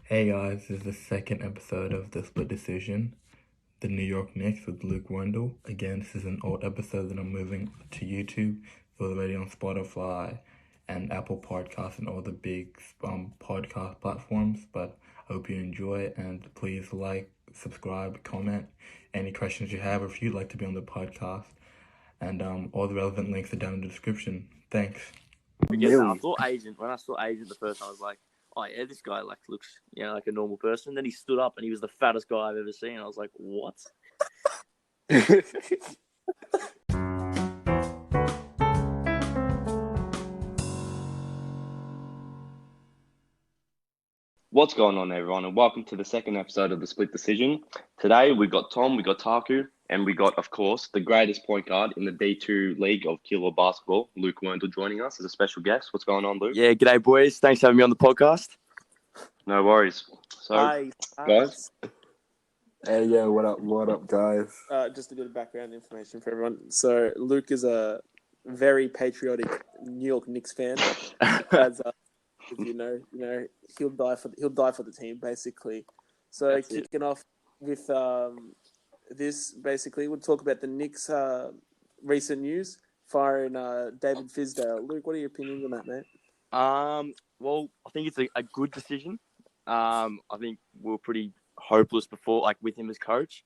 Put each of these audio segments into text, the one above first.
Hey guys, this is the second episode of The Split Decision, the New York Knicks with Luke Woerndle. Again, this is an old episode that I'm moving to YouTube. It's already on Spotify and Apple Podcasts and all the big podcast platforms. But I hope you enjoy it, and please like, subscribe, comment any questions you have, or if you'd like to be on the podcast. And all the relevant links are down in the description. Thanks. I thought Agent, when I saw Agent the first time, I was like, oh yeah, this guy looks like a normal person. Then he stood up and he was the fattest guy I've ever seen. I was like, what? What's going on, everyone, and welcome to the second episode of The Split Decision. Today, we've got Tom, we got Taku, and we got, of course, the greatest point guard in the D2 League of Killer Basketball, Luke Woerndle, joining us as a special guest. What's going on, Luke? Yeah, g'day, boys. Thanks for having me on the podcast. No worries. So, Hi, guys. Hey, yo, what up, guys? just a bit of background information for everyone. So Luke is a very patriotic New York Knicks fan. As you know, he'll die for the team basically. So That's kicking off with this, basically, we'll talk about the Knicks' recent news firing David Fizdale. Luke, what are your opinions on that, mate? Well, I think it's a good decision. I think we were pretty hopeless before, with him as coach,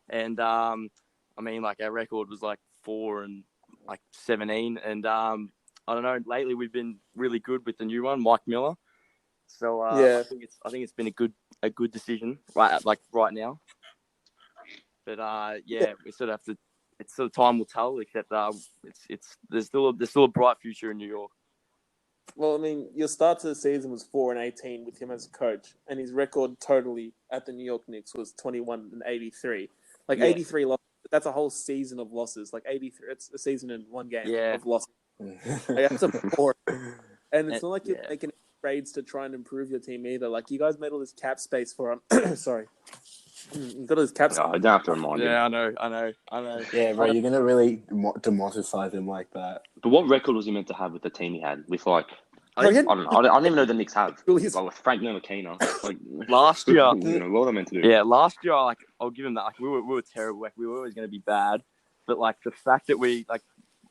and our record was 4-17, and I don't know. Lately, we've been really good with the new one, Mike Miller. So I think it's been a good decision right now. But we sort of have to. It's sort of time will tell. Except there's still a bright future in New York. Well, I mean, your start to the season was 4-18 with him as a coach, and his record totally at the New York Knicks was 21-83. 83 losses. That's a whole season of losses. 83. It's a season in one game of losses. That's a poor. And it's not like you're making trades to try and improve your team either. You guys made all this cap space for him. Sorry. You got all this cap space. I don't have to remind him. Yeah, I know. Yeah, bro, you're gonna really demoralize him like that. But what record was he meant to have with the team he had? With I don't even know the Knicks have. With Frank Ntilikina. Last year. What were they meant to do? Yeah, last year, I'll give him that. We were terrible. We were always going to be bad. But the fact that we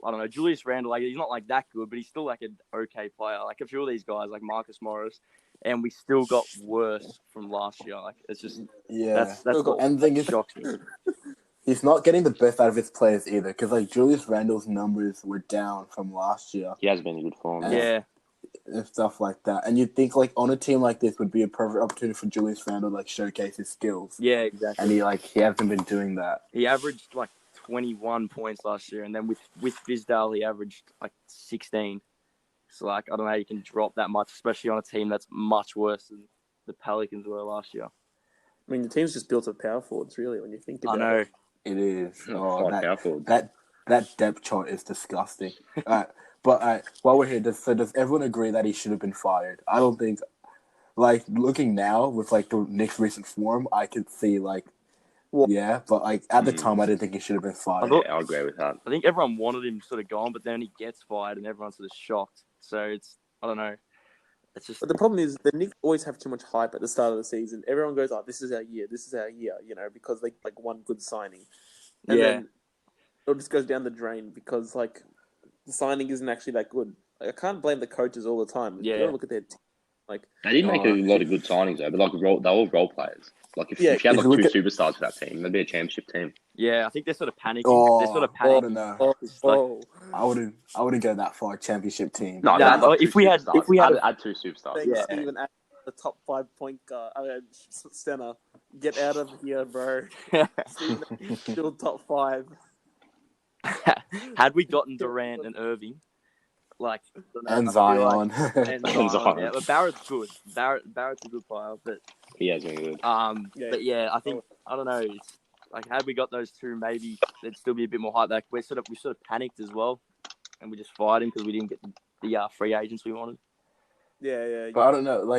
I don't know, Julius Randle, he's not that good, but he's still an okay player. A few of these guys, like Marcus Morris, and we still got worse from last year. It's just that's and the thing is, shocks me. He's not getting the best out of his players either, because Julius Randle's numbers were down from last year. He has been in good form. Yeah. And stuff like that. And you'd think on a team like this would be a perfect opportunity for Julius Randle to showcase his skills. Yeah, exactly. And he hasn't been doing that. He averaged 21 points last year, and then with Fizdale he averaged 16. So I don't know how you can drop that much, especially on a team that's much worse than the Pelicans were last year. I mean, the team's just built of power forwards, really, when you think about it. I know. It is. Power That depth chart is disgusting. But while we're here, does everyone agree that he should have been fired? I don't think, looking now with the Knicks' recent form, I could see at the time I didn't think he should have been fired. I agree with that. I think everyone wanted him sort of gone, but then he gets fired and everyone's sort of shocked. So I don't know. It's just. But the problem is the Knicks always have too much hype at the start of the season. Everyone goes, "Oh, this is our year, because they one good signing." And then it just goes down the drain because the signing isn't actually that good. I can't blame the coaches all the time. Yeah. You gotta look at their team. They did make a lot of good signings though, but they're all role players. If you had two superstars for that team, they'd be a championship team. Yeah, I think they're sort of panicking. I don't know. I wouldn't go that far. Championship team. No, if we had add two superstars. Even at the top 5 point guard, center, get out of here, bro. Still top 5. Had we gotten Durant and Irving, and Zion, yeah, but Barrett's good. Barrett's a good player, but he has been good. But I think I don't know. It's had we got those two, maybe there'd still be a bit more hype. We sort of panicked as well, and we just fired him because we didn't get the free agents we wanted. Yeah. But I don't know,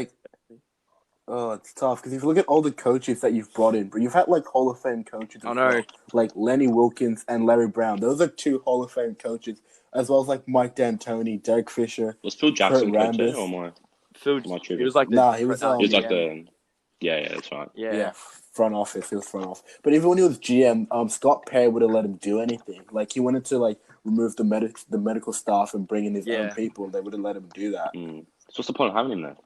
it's tough because if you look at all the coaches that you've brought in, but you've had Hall of Fame coaches. I know, Lenny Wilkins and Larry Brown. Those are 2 Hall of Fame coaches, as well as Mike D'Antoni, Derek Fisher. Was Phil Jackson Kurt coach or more? Phil, he was he was the Yeah, that's right. Yeah. Front office. It was front office. But even when he was GM, Scott Perry would have let him do anything. Like he wanted to like remove the medical staff and bring in his own people. They would have let him do that. So what's the point of having him there?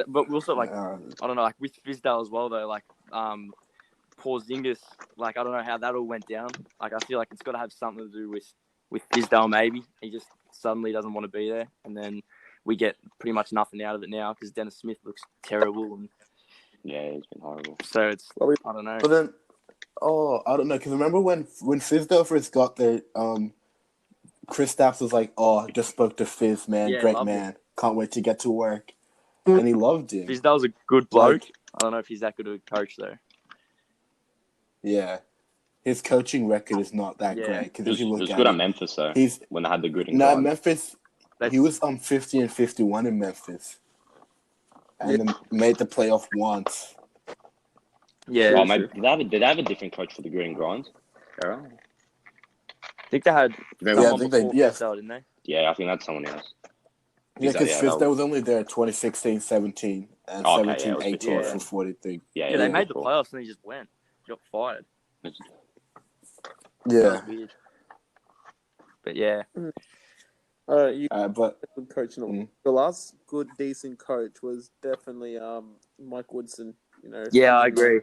But we also like I don't know, like with Fizdale as well though. Like Porzingis, like I don't know how that all went down. Like I feel like it's got to have something to do with Fizdale. Maybe he just suddenly doesn't want to be there, and then we get pretty much nothing out of it now because Dennis Smith looks terrible. And yeah, he's been horrible. So it's I don't know. But then, I don't know because remember when Fizdale first got there, Kristaps was like, just spoke to Fizz, man, great man, can't wait to get to work, and he loved him. Fizdale's a good bloke. I don't know if he's that good of a coach though. Yeah, his coaching record is not that great. Because if you look he was at good it, at Memphis though. When they had the good. Memphis. He was 50 and 51 in Memphis, and then made the playoff once. Yeah. Oh, maybe, did they have a different coach for the Green Grind? Era? I think they had. Fizdale, didn't they? Yeah, I think that's someone else. Yeah, because Fizdale was only there 2016-17 and 17-18 for 43. Yeah, they made the playoffs and he just went. Got fired. Yeah. Weird. But yeah. But good coach. The last good, decent coach was definitely Mike Woodson. Yeah, I agree.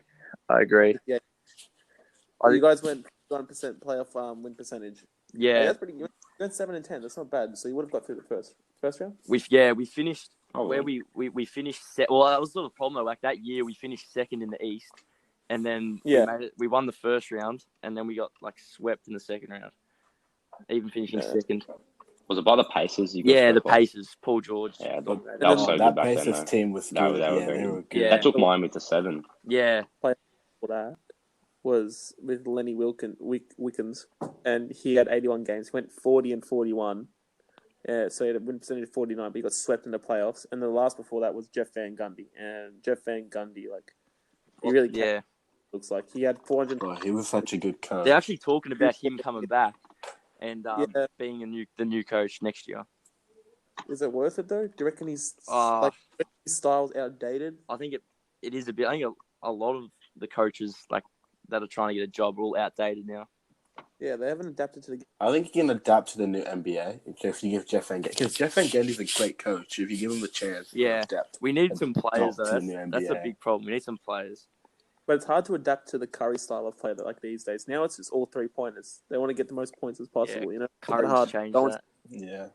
Yeah. You guys went 1% playoff win percentage. Yeah. That's pretty good. You went 7-10. That's not bad. So you would have got through the first round. We finished where we finished. Well, that was sort of the problem though. Like that year, we finished second in the East, and then we won the first round, and then we got like swept in the second round, even finishing second. Was it by the Pacers? The Pacers. Paul George. Yeah, that was so good back then. That Pacers team was good. They were good. Yeah. That took Miami to 7. Yeah. For that was with Lenny Wilkins, and he had 81 games. He went 40 and 41. So he had a win percentage of 49, but he got swept in the playoffs. And the last before that was Jeff Van Gundy. And Jeff Van Gundy, like, he really looks like. He had 400. Oh, he was such a good coach. They're actually talking about him coming back and being the new coach next year. Is it worth it, though? Do you reckon his style's outdated? I think it is a bit. I think a lot of the coaches like that are trying to get a job are all outdated now. Yeah, they haven't adapted to the. I think he can adapt to the new NBA if you give Jeff Van Gundy, because Jeff Van Gundy's a great coach. If you give him the chance, adapt. We need some players though. That's a big problem. We need some players. But it's hard to adapt to the Curry style of play like these days. Now it's just all 3-pointers. They want to get the most points as possible. Curry's changed that.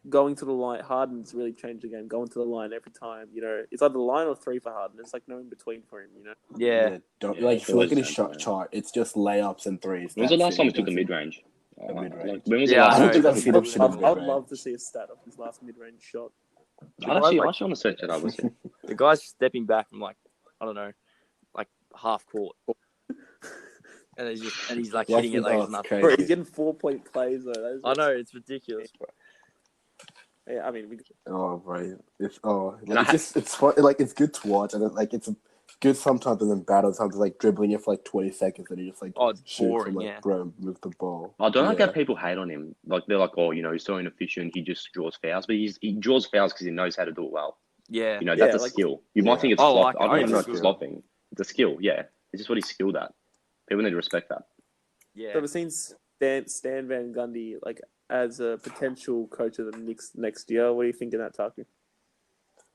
Going to the line, Harden's really changed the game. Going to the line every time. It's either the line or 3 for Harden. There's like no in between for him. Yeah. If you look at his shot chart, it's just layups and threes. When was the last time he took the mid range? When was the last time? I'd love to see a stat of his last mid range shot. I actually want to search it up. The guy's stepping back from like I don't know, like half court. And he's like hitting it like it's nothing. Bro, he's getting 4-point plays though. I know, it's ridiculous, bro. Yeah, I mean, it's fun, like it's good to watch, and it's good sometimes, and then bad sometimes, like dribbling it for like 20 seconds, and he just like it's boring, bro, move the ball. I don't like how people hate on him. Like they're like, he's so inefficient. He just draws fouls, but he draws fouls because he knows how to do it well. Yeah, that's a skill. You might think it's slopping. I don't even know if it's slopping. It's a skill. Yeah, it's just what he's skilled at. People need to respect that. Yeah. I've seen Stan Van Gundy like as a potential coach of the Knicks next year. What do you think of that, Taku?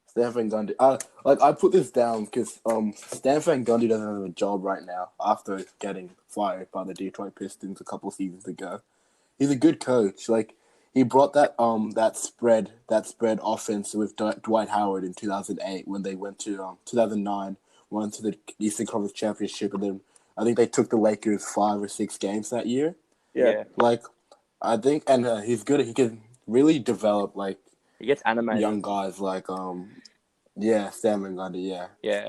Stan Van Gundy. I put this down because Stan Van Gundy doesn't have a job right now after getting fired by the Detroit Pistons a couple seasons ago. He's a good coach. Like he brought that spread offense with Dwight Howard in 2008 when they went to 2009 went to the Eastern Conference Championship, and then I think they took the Lakers 5 or 6 games that year. Yeah. Like I think, and he's good. He can really develop like. He gets animated. Young guys like Stan Van Gundy, Yeah.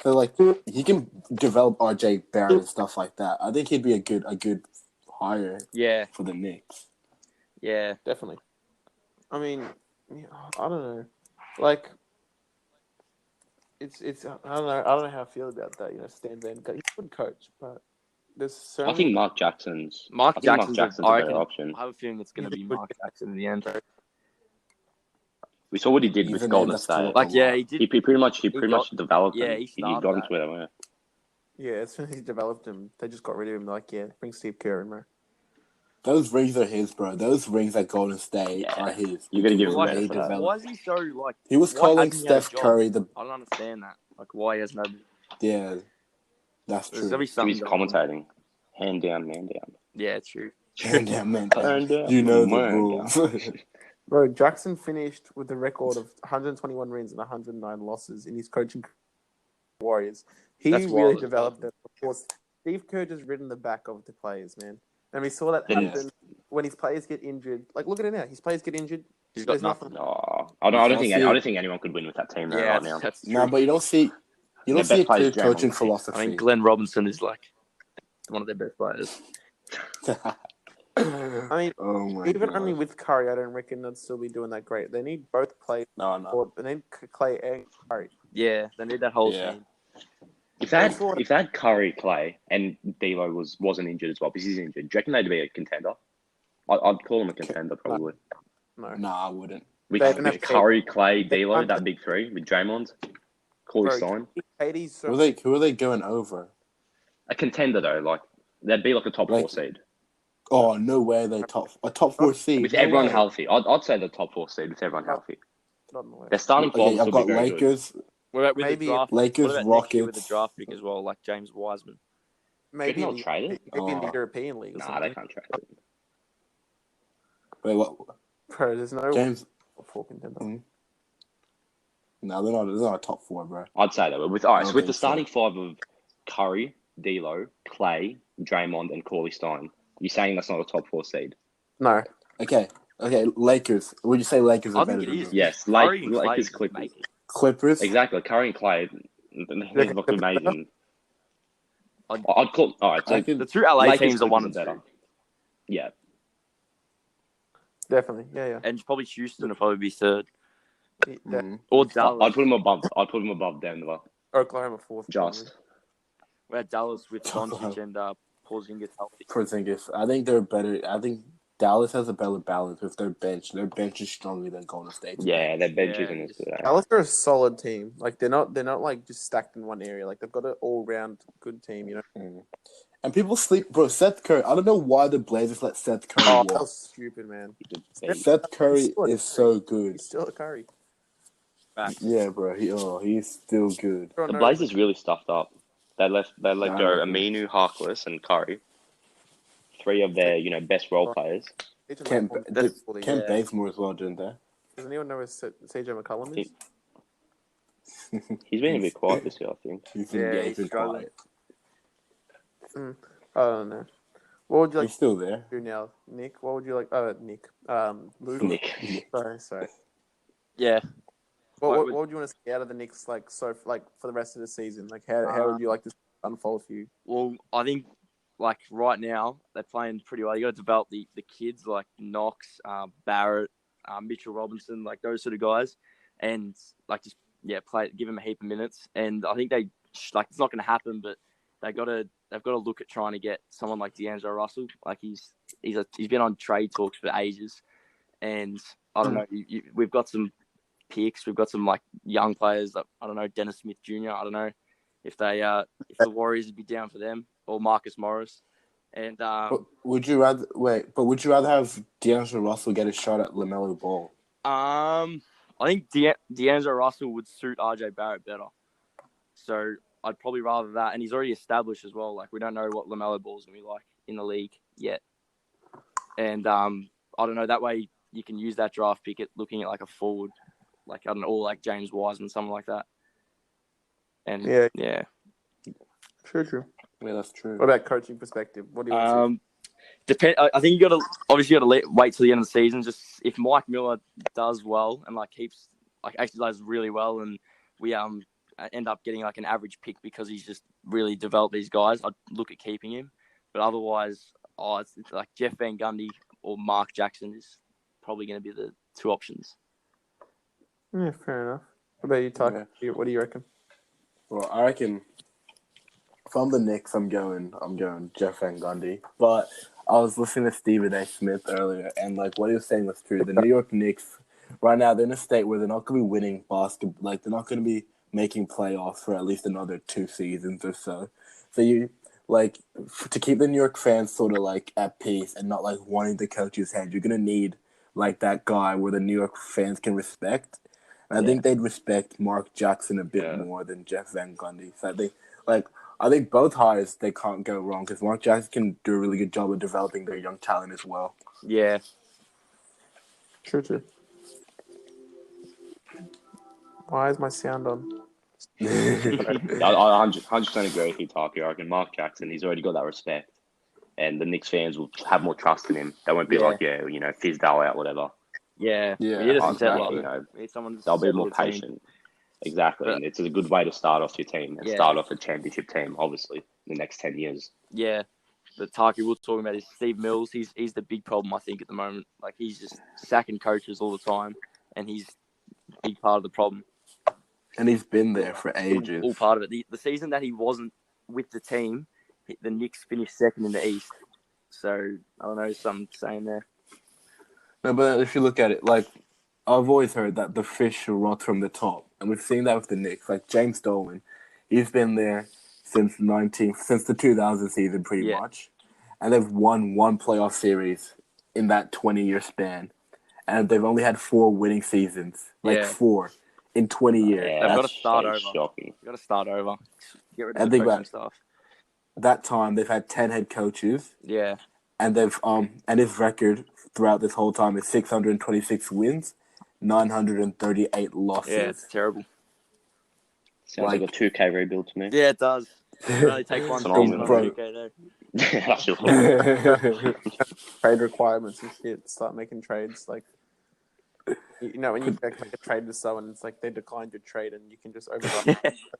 So like he can develop RJ Barrett and stuff like that. I think he'd be a good hire. For the Knicks. Yeah, definitely. I mean, I don't know. Like it's I don't know how I feel about that. Stan Van Gundy, he's a good coach, but there's so. I think Mark Jackson's a better option. I have a feeling it's going to be Mark Jackson in the end. We saw what he did Even with then, Golden that's still State. a Like, yeah, lot. he did. He pretty much developed Yeah, him. he He started got that. into it. Yeah. Yeah, as soon as he developed him, they just got rid of him. Like, yeah, bring Steve Kerr in, bro. Those rings are his, bro. Those rings at Golden State Yeah. are his. You gotta give him Like, credit for that. why is he so like? He was why calling hasn't he had a Steph job? Curry the. I don't understand that. Like, why he has no. Yeah, that's There's gotta true. be He's something going on. commentating. Hand down, man down. Yeah, true. And yeah, man, Hand down. you know the Man rules. Bro, Jackson finished with a record of 121 wins and 109 losses in his coaching Warriors. He That's really wild. developed them. Of course, Steve Kerr just ridden the back of the players, man. And we saw that Yeah. happen when his players get injured. Like, look at it now. His players get injured. He's got There's nothing. No, I don't think anyone could win with that team Yeah, right now. that's true. No, but you don't see Their a best player clear is Draymond coaching Green. philosophy. I mean, Glenn Robinson is like one of their best players. I mean, Oh my even God. only with Curry, I don't reckon they'd still be doing that great. They need both players. No. They need Clay and Curry. Yeah, they need that whole Yeah. team. If that Curry, Clay, and D'Lo wasn't injured as well, because he's injured, do you reckon they'd be a contender? I'd call them a contender probably. No. No, I wouldn't. With They don't have Curry, Clay, They D'Lo, can't- that big three with Draymond, Corey Bro, Stein, KD's so Who are they going over? a contender though, like they'd be like a top 4 Like- seed Oh no way! They a top 4 seed with no everyone way. healthy. I'd say the top 4 seed with everyone healthy. not in the way. Their starting Okay, form I've will got be very good. Lakers. What about with Maybe the draft? Lakers, what about next year with the Rockets. draft pick as well, like James Wiseman? Maybe they'll in the, trade it? maybe in the Oh. European League or Nah, something. they can't trade it. Wait, what? Bro, there's no James? top 4 contender. No, they're not a top 4, bro. I'd say that. With I don't so with the think so. starting 5 of Curry, D'Lo, Clay, Draymond, and Corey Stein, you're saying that's not a top 4 seed? No. Okay, Lakers. Would you say Lakers are I better think it than is. them? Yes, Curry and Clay Lakers, just Clippers. make it. Clippers? Exactly, Curry and Clay. They look amazing. I'd call. All right, so The two LA Lakers, teams are 1 and Clippers 2, Yeah, Definitely. Yeah. and probably Houston will probably be 3rd, Mhm. or Dallas. I'd put them above. I'd put them above Denver. Oklahoma 4th. Just We're at Dallas with Oklahoma. Doncic and Porzingis healthy. Porzingis. I think they're better. I think Dallas has a better balance with their bench. Their bench is stronger than Golden State's. yeah, their bench Yeah, isn't as good. Dallas are a solid team. Like they're not like just stacked in one area. Like they've got an all round good team, you know. Mm. And people sleep, bro. Seth Curry. I don't know why the Blazers let Seth Curry Oh, walk. that was stupid, man. Seth Curry He's still a is so good. He's still a Curry. Yeah, bro. He's still good. The Blazers really stuffed up. They let go Aminu, Harkless, and Curry, 3 of their best role players. Kent Bazemore as well, didn't they? Does anyone know where CJ McCollum is? He's been a bit quiet this year, I think. He's he's been struggling. quiet. I don't know. What would you like He's still there. to do now, Nick? What would you like? Nick. Luke. Nick. Sorry. Yeah, What would you want to see out of the Knicks, for the rest of the season? Like, how would you like this to unfold for you? well, I think like right now they're playing pretty well. You got to develop the kids like Knox, Barrett, Mitchell Robinson, like those sort of guys, and like just give them a heap of minutes. And I think it's not going to happen, but they've got to look at trying to get someone like D'Angelo Russell. Like he's been on trade talks for ages, and I don't know. We've got some picks. We've got some like young players. That, I don't know, Dennis Smith Jr. I don't know if the Warriors would be down for them or Marcus Morris. And But would you rather have D'Angelo Russell get a shot at LaMelo Ball? I think D'Angelo Russell would suit RJ Barrett better. So I'd probably rather that. And he's already established as well. Like we don't know what LaMelo Ball's gonna be like in the league yet. And I don't know. That way you can use that draft pick at looking at like a forward, like I don't know, or like James Wiseman, something like that. And yeah. True. Yeah, that's true. What about coaching perspective? What do you want to see? I think you got to wait till the end of the season. Just if Mike Miller does well and actually does really well, and we end up getting like an average pick because he's just really developed these guys, I'd look at keeping him. But otherwise, it's like Jeff Van Gundy or Mark Jackson is probably going to be the 2 options. Yeah, fair enough. What about you, Tuck? Yeah. What do you reckon? Well, I reckon from the Knicks, I'm going Jeff Van Gundy. But I was listening to Stephen A. Smith earlier, and like what he was saying was true. The New York Knicks right now they're in a state where they're not going to be winning basketball. Like they're not going to be making playoffs for at least another 2 seasons or so. So you like to keep the New York fans sort of like at peace and not like wanting the coach's head. You're going to need like that guy where the New York fans can respect. And I think they'd respect Mark Jackson a bit more than Jeff Van Gundy. So I think both hires they can't go wrong because Mark Jackson can do a really good job of developing their young talent as well. Yeah. True. Why is my sound on? I 100% agree with you, Taki. I reckon Mark Jackson, he's already got that respect. And the Knicks fans will have more trust in him. They won't be like, Fizdale out, whatever. Yeah. Yeah. We need a Exactly, settler. We need someone to They'll be settle more the team. patient. Exactly. And it's a good way to start off your team and start off a championship team, obviously, in the next 10 years. Yeah. But Taki, we were talking about is Steve Mills. He's the big problem, I think, at the moment. Like, he's just sacking coaches all the time, and he's a big part of the problem. And he's been there for ages. All part of it. The season that he wasn't with the team, the Knicks finished second in the East. So, I don't know, something saying there. No, but if you look at it, like, I've always heard that the fish rot from the top. And we've seen that with the Knicks. Like, James Dolan, he's been there since the 2000 season, pretty much. And they've won one playoff series in that 20-year span. And they've only had 4 winning seasons. Like, 4 in 20 years. Yeah, they've got to start over. Shocking. They've got to start over. Get rid of the coaching stuff. That time, they've had 10 head coaches. Yeah. And they've and his record throughout this whole time is 626 wins, 938 losses. Yeah, it's terrible. Sounds like a 2K rebuild to me. Yeah, it does. It only take one season on 2K though. Trade requirements and shit. Start making trades. Like, you know, when you make a trade with someone, it's like they declined your trade and you can just override.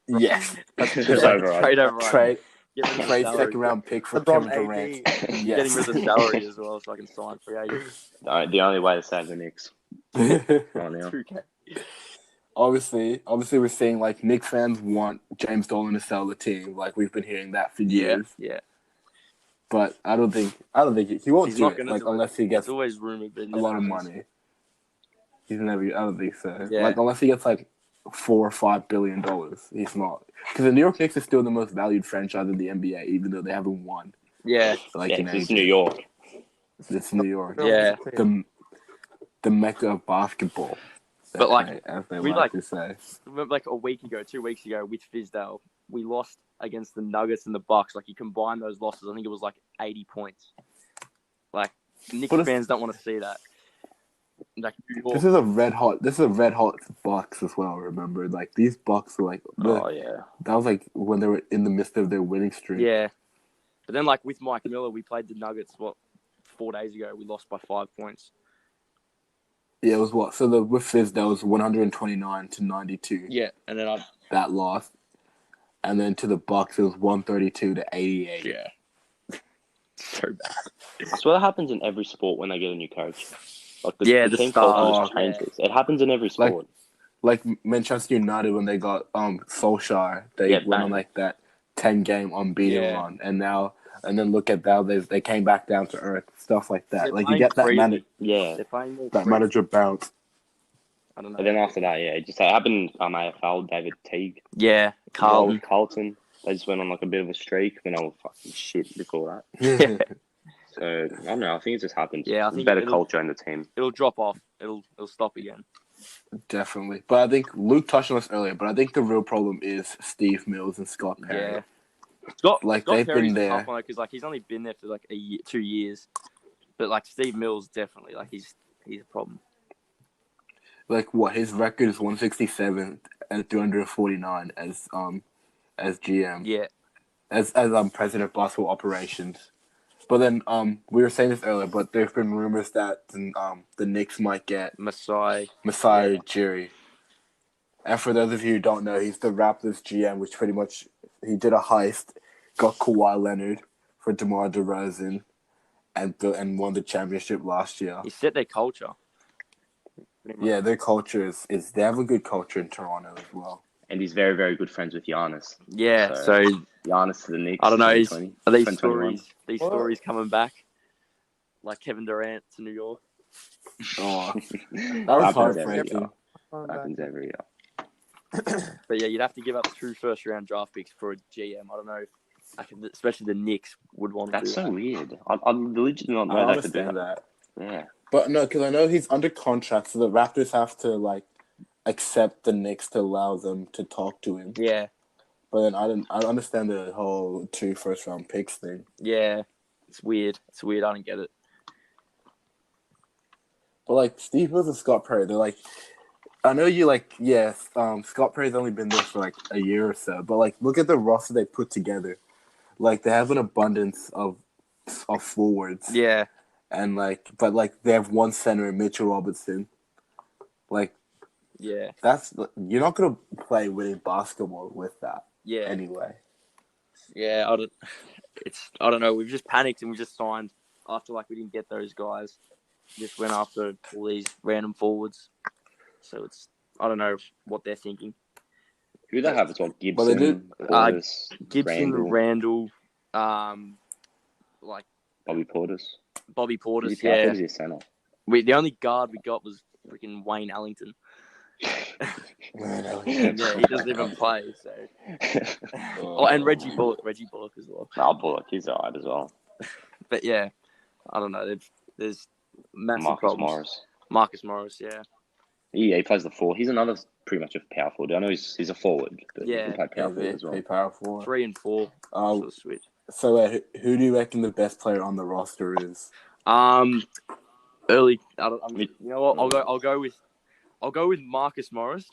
Yes. Just override. Trade override. Trade second round pick for Kevin Durant. Getting rid of the salary as well so I can sign free agents. The only way to save the Knicks right now. 2K. Obviously, we're seeing like Knicks fans want James Dolan to sell the team. Like we've been hearing that for years. Yeah. But I don't think he won't He's do not it. gonna Like do unless he gets it's always rumored, but a lot of money. He's never. I don't think so. Yeah. Like unless he gets like $4 or $5 billion, he's not. Because the New York Knicks is still the most valued franchise in the NBA, even though they haven't won. Yeah. Like it's New York. It's New York. Yeah. The mecca of basketball. But like, as they we like to say. Remember, like 2 weeks ago with Fizdale, we lost against the Nuggets and the Bucks. Like, you combine those losses, I think it was like 80 points. Like, Knicks fans don't want to see that. Like, this is a red hot Bucks as well. Remember, like these Bucks were like, that was like when they were in the midst of their winning streak. Yeah, but then like with Mike Miller, we played the Nuggets 4 days ago. We lost by 5 points. Yeah, it was what? So with Fizdale was 129-92. Yeah, and then that loss, and then to the Bucks it was 132-88. Yeah, so bad. I swear that happens in every sport when they get a new coach. Like the team start culture just changes. It happens in every sport. Like Manchester United when they got Solskjaer, they went on like that 10-game unbeaten run, and then look at now they came back down to earth, stuff like that. Like you get that manager bounce. I don't know. And then after that, it just happened. AFL, David Teague. Yeah, Carlton. They just went on like a bit of a streak. Then I was fucking shit before that. So I don't know. I think it just happens. Yeah, I think better culture in the team. It'll drop off. It'll stop again. Definitely, but I think Luke touched on this earlier. But I think the real problem is Steve Mills and Scott Perry. Yeah, Scott Perry's been there because like he's only been there for like 2 years. But like Steve Mills, definitely like he's a problem. Like what his record is 167 and 349 as GM. Yeah, as president of basketball operations. But then we were saying this earlier, but there's been rumors that the Knicks might get Masai Ujiri. And for those of you who don't know, he's the Raptors GM, which pretty much he did a heist, got Kawhi Leonard for DeMar DeRozan, and won the championship last year. He set their culture. Yeah, their culture is they have a good culture in Toronto as well. And he's very, very good friends with Giannis. Yeah, so Giannis to the Knicks. I don't know. Are these stories coming back? Like Kevin Durant to New York? Oh, that was heartbreaking. Happens every year. But yeah, you'd have to give up 2 first-round draft picks for a GM. I don't know if, especially the Knicks would want to do That's so that. weird. I legit not I know they could do understand that. that. Yeah. But no, because I know he's under contract, so the Raptors have to like accept the Knicks to allow them to talk to him. Yeah, But then I don't understand the whole 2 first-round picks thing. yeah. It's weird. I don't get it. But like Steve Mills and Scott Perry, they're like, I know you like, yes, Scott Perry's only been there for like a year or so, but like look at the roster they put together. Like they have an abundance of forwards. Yeah, And but they have one center in Mitchell Robertson. Like, yeah, you're not gonna play winning basketball with that. yeah, Anyway. yeah. I don't know. We've just panicked and we just signed after we didn't get those guys. Just went after all these random forwards. So I don't know what they're thinking. Who they have as well? Gibson, Well, they did, Portis, Gibson, Randall, Bobby Portis. Bobby Portis. I Yeah. thought he was a center. The only guard we got was freaking Wayne Ellington. Yeah, he doesn't even play. So. And Reggie Bullock as well. No, Bullock, he's alright as well. But yeah, I don't know. There's massive problems. Marcus Morris, yeah. Yeah, he plays the 4. He's another pretty much a power forward. I know he's a forward, but Yeah. he can play power forward as well. Power forward. 3 and 4. Sort of switch. So who do you reckon the best player on the roster is? Early. You know what? I'll go with Marcus Morris.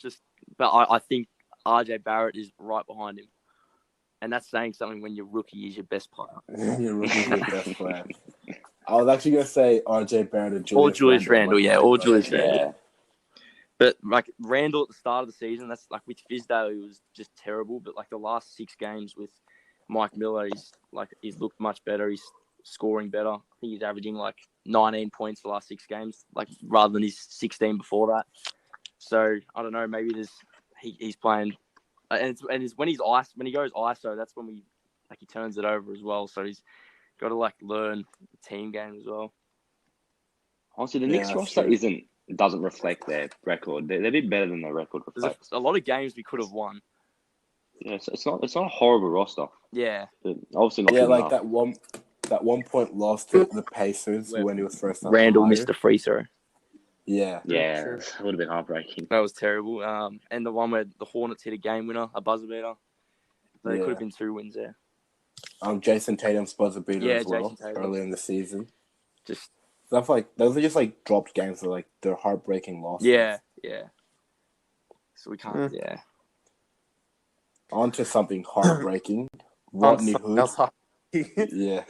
But I think RJ Barrett is right behind him, and that's saying something when your rookie is your best player. Your rookie is your best player. I was actually gonna say RJ Barrett or Julius Randle. Or Julius Randle. Yeah. But Randall at the start of the season, that's with Fizdale, he was just terrible. But the last 6 games with Mike Miller, he's looked much better. He's scoring better. I think he's averaging 19 points the last 6 games, rather than his 16 before that. So I don't know. Maybe he's playing, and it's when he goes ISO, that's when he turns it over as well. So he's got to learn the team game as well. Honestly, the Knicks roster doesn't reflect their record. They're a bit better than their record reflects. There's a lot of games we could have won. Yeah, it's not a horrible roster. Yeah. But obviously not. Yeah, good enough. that 1 point loss to the Pacers when he was first. Randall missed the free throw. Yeah. Yeah, it would have been heartbreaking. That was terrible. And the one where the Hornets hit a game winner, a buzzer beater. There could have been 2 wins there. Jason Tatum's buzzer beater as well early in the season. Just stuff those are just dropped games that they're heartbreaking losses. Yeah. So we can't. On to something heartbreaking. Rodney Hood. Yeah.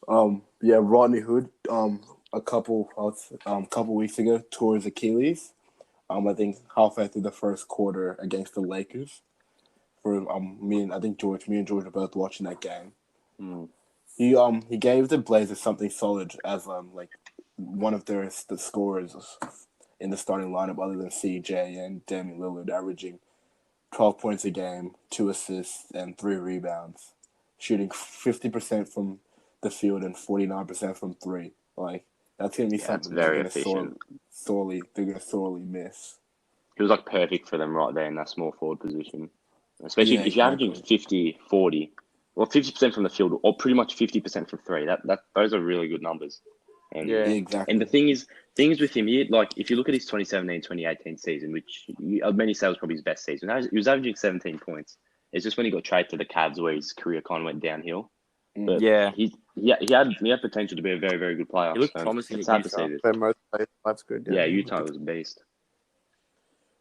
Rodney Hood. A couple weeks ago tore his Achilles. I think halfway through the first quarter against the Lakers. Me and George were both watching that game. Mm. He gave the Blazers something solid as one of the scorers in the starting lineup other than CJ and Damian Lillard, averaging 12 points a game, 2 assists, and 3 rebounds, shooting 50% from the field and 49% from 3. That's gonna be something very efficient. They're gonna sorely miss. He was perfect for them right there in that small forward position, especially if you're averaging 50, 40, or 50% from the field, or pretty much 50% from 3. Those are really good numbers. And, exactly. And the thing is with him, if you look at his 2017-2018 season, which many say was probably his best season, he was averaging 17 points. It's just when he got traded to the Cavs where his career kind of went downhill. But he had potential to be a very, very good player. He looked promising. It's hard to see this. That's good. Yeah, Utah was a beast.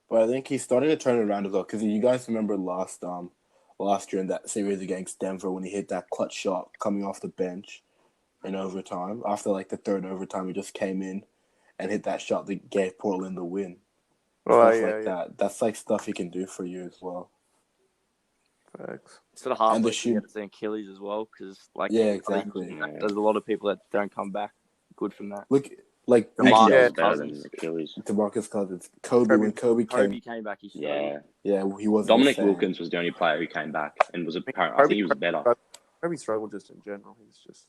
But I think he's starting to turn it around as well, because you guys remember last year in that series against Denver when he hit that clutch shot coming off the bench in overtime. After the third overtime, he just came in and hit that shot that gave Portland the win. That. That's stuff he can do for you as well. Facts. It's sort of hard to get his Achilles as well, because exactly. There's a lot of people that don't come back good from that. Look, DeMarcus Cousins, when Kobe came back. He he wasn't. Dominic Wilkins was the only player who came back and was apparent. I think he was better. Kobe struggled just in general. He's just.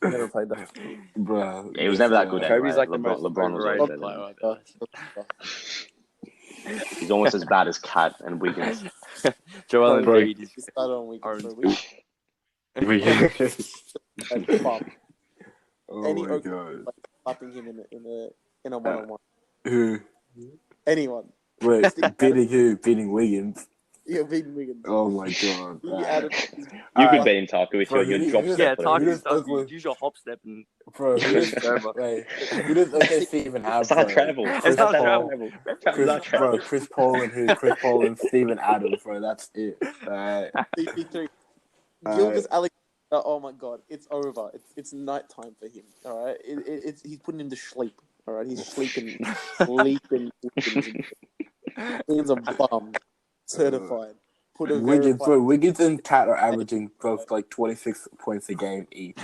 Never played that. Bro. He was never that good anyway. Kobe's like the most LeBron was always overrated better. player, I guess. He's almost as bad as Cat and Wiggins. Joel Bro, Embiid is He started on weekend for a orange. week. Like, pop. Oh Any my okay, god. like slapping him in a one-on-one. Who? Anyone. Wait, beating who? Beating Wiggins. Yeah, beating Wiggins. Oh my god. He added. You could beat him, Taco, with Bro, your who drop does- step. Yeah, who does Taku, Oakland- use your hop step and Bro, who does, over. wait, who does OKC even have? It's not bro? travel. It's not Paul, travel. Chris Paul and who? Chris Paul and Steven Adams, bro. That's it. CP3. Gilgis Alex. Oh my god, it's over. It's nighttime for him. All right, it's he's putting him to sleep. All right, he's sleeping. He's a bum, certified. Put a Wiggins and Cat are averaging both like 26 points a game each.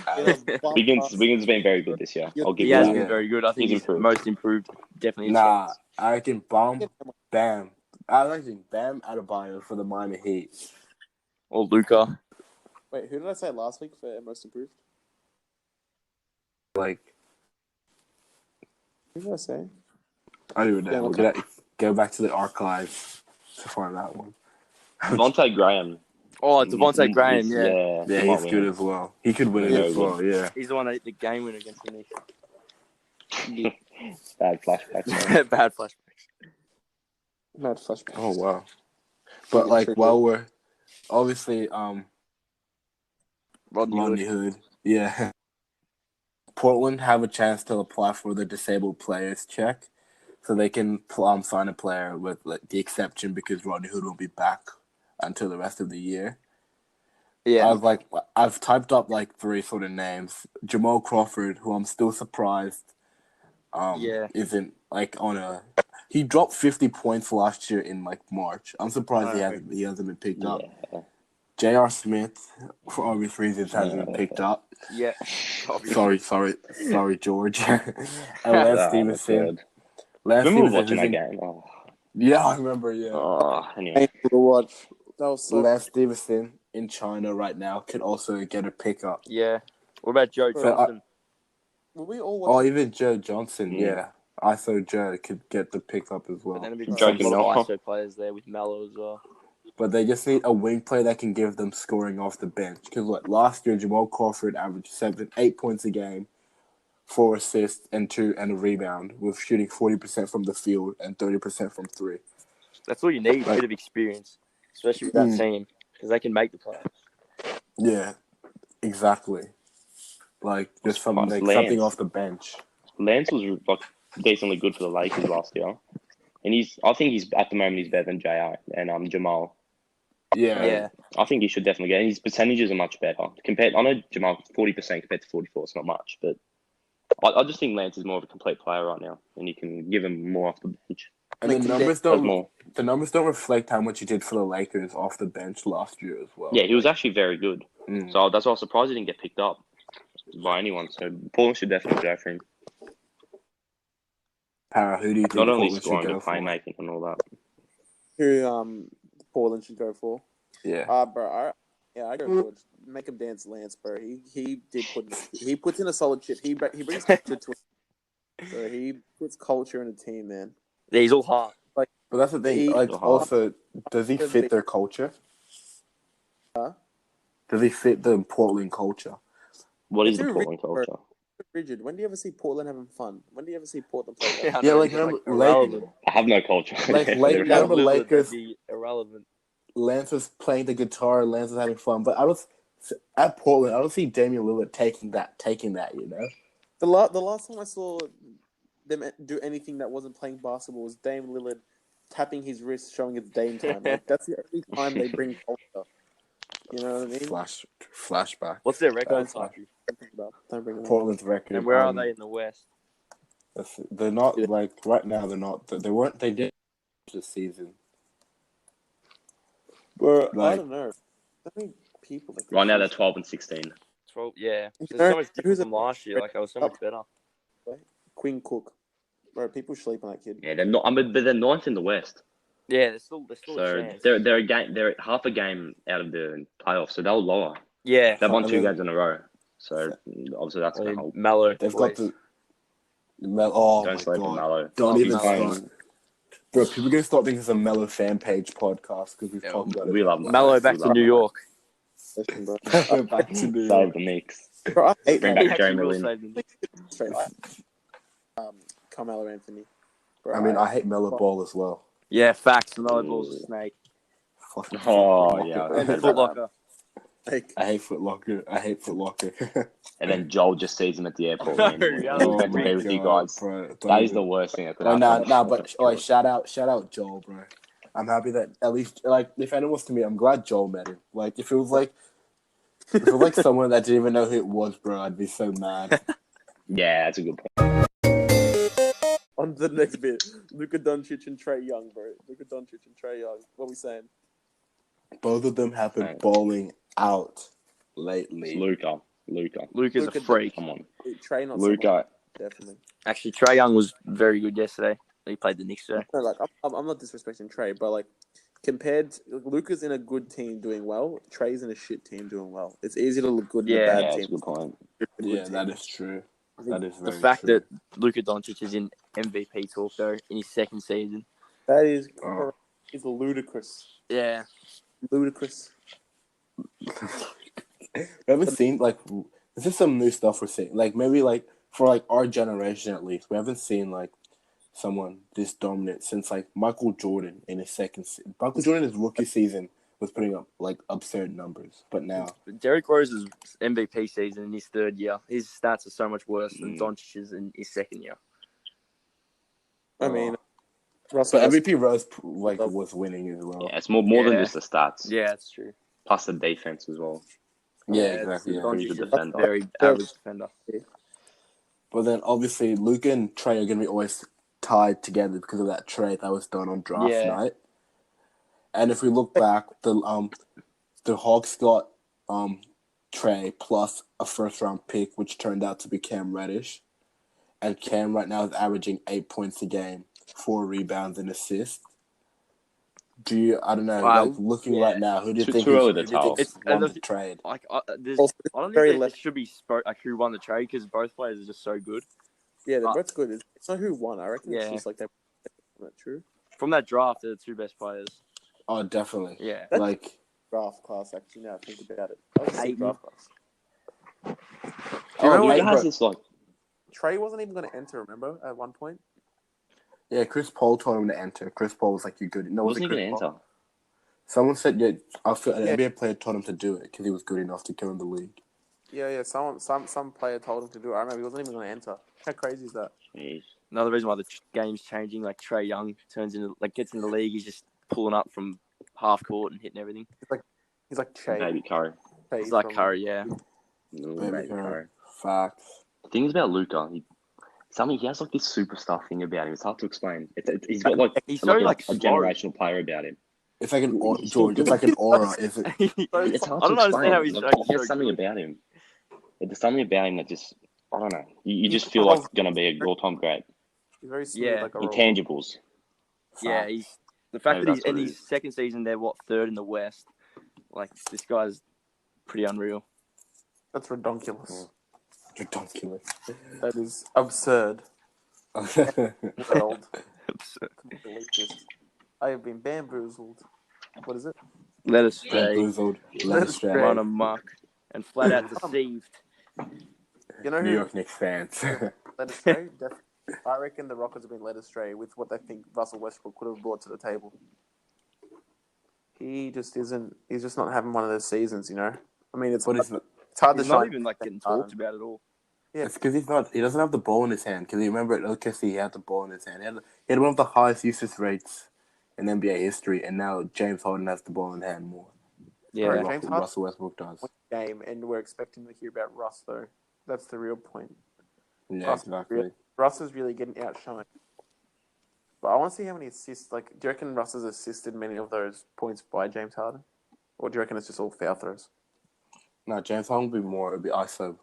Wiggins has been very good this year. I'll give He you has that. been very good. I think He's he's improved. most improved. Definitely. Nah, I reckon Bam. I reckon Bam Adebayo for the Miami Heat. Or Luka. Wait, who did I say last week for most improved? Like, Who did I say? I don't even Yeah, know. okay. Go back to the archives to find that one. Devontae Graham. Oh, Devontae Graham. Yeah. Yeah, Yeah, he might he's win good it. as well. He could win it Yeah, as well. Yeah. He's the one that hit the game winner against the Knicks. Bad flashbacks. Bad flashbacks. Mad flashback. Oh wow. But like while we're obviously Rodney Hood. Yeah. Portland have a chance to apply for the disabled players check, so they can sign a player with like, the exception because Rodney Hood won't be back until the rest of the year. Yeah. I've typed up like 3 sort of names. Jamal Crawford, who I'm still surprised isn't like on a. He dropped 50 points last year in like March. I'm surprised he hasn't been picked up. J.R. Smith, for obvious reasons, hasn't been picked up. Yeah. Sorry, George. And Lance Stevenson. Remember watching that game? Oh. Yeah, I remember. Yeah. Oh, anyway. To watch. That was so. Lance Stevenson in China right now could also get a pickup. Yeah. What about Joe Johnson? Were we all watching? Even Joe Johnson. Yeah. I thought Joe could get the pickup as well. But then a lot of ISO players there with Melo as well. But they just need a wing player that can give them scoring off the bench. Because last year, Jamal Crawford averaged 8 points a game, 4 assists, and a rebound, with shooting 40% from the field and 30% from 3. That's all you need, a bit of experience, especially with that team, because they can make the playoffs. Yeah, exactly. Like, there's something off the bench. Lance was decently good for the Lakers last year. And I think he's at the moment he's better than JR and Jamal. Yeah. I think he should definitely get. And his percentages are much better compared. I know Jamal 40% compared to 44. It's not much, but I just think Lance is more of a complete player right now, and you can give him more off the bench. And the numbers don't reflect how much he did for the Lakers off the bench last year as well. Yeah, he was actually very good. So that's why I was surprised he didn't get picked up by anyone. So Portland should definitely go for him. Para, who do you think not only Portland scoring should go but for? playmaking and all that? Who Portland should go for? Yeah. Bro. I go for it. Make him dance, Lance, bro. He puts in a solid shit. He brings culture to it. So he puts culture in a team, man. Yeah, he's all heart. But that's the thing. Also, does he fit their culture? Huh? Does he fit the Portland culture? What is the Portland culture? Rigid. When do you ever see Portland having fun? When do you ever see Portland play? Irrelevant. I have no culture. Remember Lakers? Irrelevant. Lance was playing the guitar. Lance was having fun, but at Portland. I don't see Damian Lillard taking that. You know, the last time I saw them do anything that wasn't playing basketball was Dame Lillard tapping his wrist, showing it's Dame time. Like, that's the only time they bring culture. You know what I mean? Flashback. What's their record? Don't bring Portland's record. And where are they in the West? They're not right now. They're not. They weren't. They did this season. But I don't know. I think people. Right now they're 12 and 16. 12. Yeah. It's so much different from last year. Like I was so much better. Quinn Cook. Bro, people sleep on that kid. Yeah, they're not. But they're ninth in the West. Yeah, they're still so a chance. they're a game. They're half a game out of the playoffs, so they're lower. Yeah, they've won 2 games in a row. So obviously that's going to help. Mellow. They've got the oh Don't my sleep on god! Mallow. Don't even Mallow. start, bro. People are gonna start thinking it's a Mellow fan page podcast because we've Yeah, talked about it. We love Mellow back to New York. Listen, bro. Back to New Save York. the Knicks. Bro, I hate Bring He back actually Jeremy will Lin. save them. straight. Carmelo Anthony. Bro, I mean, I hate Mellow Ball as well. Yeah, facts. Mellow Ball's a snake. Fucking Oh, Foot yeah. Locker. And Foot Foot Locker. like, I hate Foot Locker. I hate Foot Locker. And then Joel just sees him at the airport. No, randomly. yeah, He's oh meant to my be with you God, guys. bro. Don't That is even- the worst thing that could Oh, happen. but shout out Joel, bro. I'm happy that at least, like, if anyone was to me, I'm glad Joel met him. Like, if it was like someone that didn't even know who it was, bro, I'd be so mad. Yeah, that's a good point. on to the next bit. Luka Doncic and Trae Young, bro. Luka Doncic and Trae Young. What are we saying? Both of them have been balling out lately. It's Luka. Luka's a freak. Come on. Trae not Luka. so much, definitely. Actually, Trae Young was very good yesterday. He played the Knicks today. No, like I'm not disrespecting Trae, but like compared, Luka's in a good team doing well. Trae's in a shit team doing well. It's easy to look good in a Yeah, bad Yeah, team. that's a good point. Yeah, that is true. That is The very fact true. that Luka Doncic is in MVP talk though in his second season. That is Oh. is ludicrous. Yeah. Ludicrous. We haven't seen, like, this is some new stuff we're seeing. Like, maybe, like, for, like, our generation at least, we haven't seen, like, someone this dominant since, like, Michael Jordan in his second season. Michael Jordan in his rookie season was putting up, like, absurd numbers. But now, Derrick Rose's MVP season in his third year, his stats are so much worse than Doncic's in his second year. I mean, Russell. but MVP Rose, like, was winning as well. Yeah, it's more than just the stats. Yeah, that's true. Plus the defense as well. Yeah, exactly. Yeah. Doncic He's a is defender. very average defender. But then, obviously, Luka and Trae are going to be always tied together because of that trade that was done on draft night. And if we look back, the Hawks got Trae plus a first-round pick, which turned out to be Cam Reddish. And Cam right now is averaging 8 points a game, 4 rebounds and assists. I don't know, like, looking right now, who do you think won the trade? Like, I don't think very it should be like who won the trade because both players are just so good. Yeah, they're both good. It's not who won. I reckon it's Yeah. just like they're not true. From that draft, they're the two best players. Oh, definitely. Yeah. Like, Draft class, actually, now I think about it. That was a sick draft class. Do you know what Nate, has this like? Trey wasn't even going to enter, remember, at one point? yeah, Chris Paul told him to enter. Chris Paul was like, "You good?" No, Wasn't he going to enter? Someone said, "Yeah." I feel an NBA player told him to do it because he was good enough to go in the league. Yeah. Some player told him to do it. I remember he wasn't even going to enter. How crazy is that? Jeez. Another reason why the game's changing, like Trae Young gets in the league, he's just pulling up from half court and hitting everything. He's like Che. Baby Curry. He's like Curry, yeah. Baby Curry. Facts. The thing is about Luka, he has like this superstar thing about him. It's hard to explain. He's got like He's so like a generational player about him. It's like an aura, George. It's like an aura. Is it? It's hard I to don't explain. understand how he's Like, he has something about him. There's something about him that just I don't know. You just feel like it's gonna be a all-time great. He's very smooth, Yeah. like a Intangibles. Yeah, he's the fact that he's in his second season, they're third in the West. Like this guy's pretty unreal. That's redonkulous. Ridiculous. That is absurd. World. I have been bamboozled. What is it? Let us stray, Bamboozled. Led astray. run amok, and flat out deceived. You know New who York Knicks fans. led astray? I reckon the Rockets have been led astray with what they think Russell Westbrook could have brought to the table. He just isn't. He's just not having one of those seasons, you know. I mean, it's hard to He's not shine. even like getting talked about at all. Yeah. It's because he doesn't have the ball in his hand. Because you remember at OKC, he had the ball in his hand. He had one of the highest usage rates in NBA history, and now James Harden has the ball in hand more. Yeah, Right, James Harden- Russell Westbrook does. Game, and we're expecting to hear about Russ though. That's the real point. Yeah, exactly. Russ is really getting outshined. But I want to see how many assists. Like, do you reckon Russ has assisted many of those points by James Harden, or do you reckon it's just all foul throws? No, James Harden would be more. It'd be ISO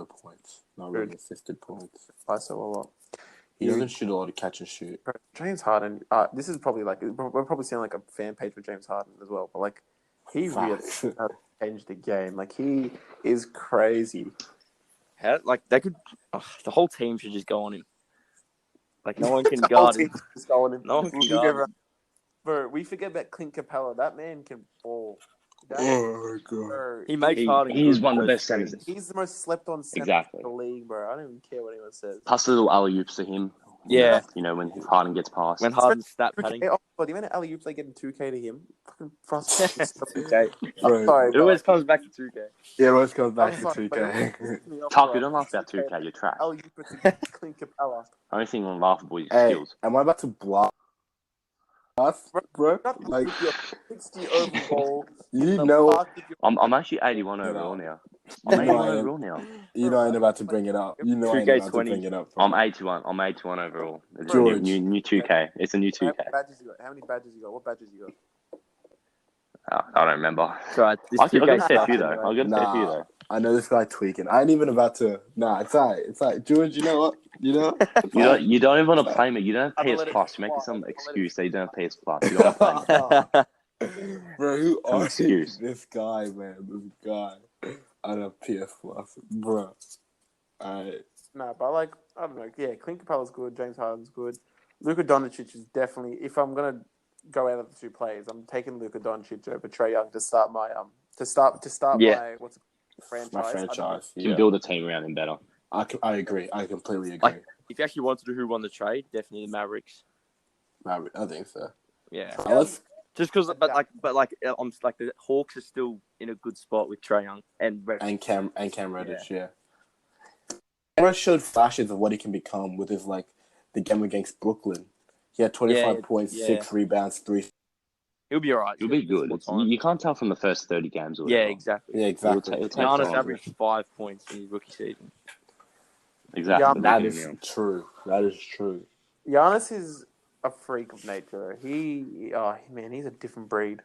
points, not really Good. assisted points. I saw a lot. He doesn't shoot a lot of catch and shoot. Bro, James Harden. This is probably like we're probably seeing like a fan page for James Harden as well. But like, he really Facts. changed the game. Like, he is crazy. How, like, they could... the whole team should just go on him. Like, no one can The whole guard team him. is going in. No one can Look guard over- him. Bro, we forget about Clint Capella. That man can ball. Oh god. Bro, He makes Harden He's good one of the with best those centers. he's the most slept-on center Exactly. in the league, bro. I don't even care what anyone says. Plus the little alley-oops to him. Yeah. You know, when Harden gets past. When Harden's stat 2K, padding. oh, but the amount of alley-oops they getting 2K to him, fucking frustrating. Okay. I'm sorry, It bro. always comes back to 2K. Yeah, it always comes back I'm to sorry, 2K. but Taku, don't laugh about 2K, you're trash. Alley-oop to Clint Capella. Only thing laughable is Hey, skills. am I about to blast, bro? Not Like, with your 60 overall. you know, I'm actually 81 overall now. I'm You know 81 I am. overall now. you know I ain't about to bring it up. You know I ain't 2K about to 20. bring it up. Bro. I'm 81. I'm 81 overall. It's George. a new 2K. It's a new How 2K. many badges you got? How many badges you got? What badges you got? I don't remember. Right, this I'll get 2K a fair sucks few though. anyway. I'll get a fair few Nah, though. I know this guy tweaking. I ain't even about to. Nah, it's alright. It's alright. George, you know what? You know? You don't even want to play me. You don't have I'm gonna PS let it Plus. You're making fly. some I'm gonna let excuse that you don't have PS Plus. You don't want to play me. Bro, who Some are excuse. this guy, man? This guy. I know PS Plus. Bro. Alright. No, but I don't know. Yeah, Clint Capella's good. James Harden's good. Luka Doncic is definitely. If I'm gonna go out of the two players, I'm taking Luka Doncic over Trae Young to start my Yeah. my what's it, franchise. My franchise. You can Yeah. build a team around him better. I agree. I completely agree. If you actually want to do who won the trade, definitely the Mavericks. I think so. Yeah. Let's Just because, but I'm like the Hawks are still in a good spot with Trae Young and Cam Reddish, yeah. Cam showed flashes of what he can become with his the game against Brooklyn. He had 25 points, 6 rebounds, 3. He'll be alright. You'll be good. You can't tell from the first 30 games or Yeah, whatever. exactly. Yeah, exactly. It'll take Giannis time. averaged 5 points in his rookie season. Exactly. That is true. That is true. Giannis is a freak of nature. He's a different breed.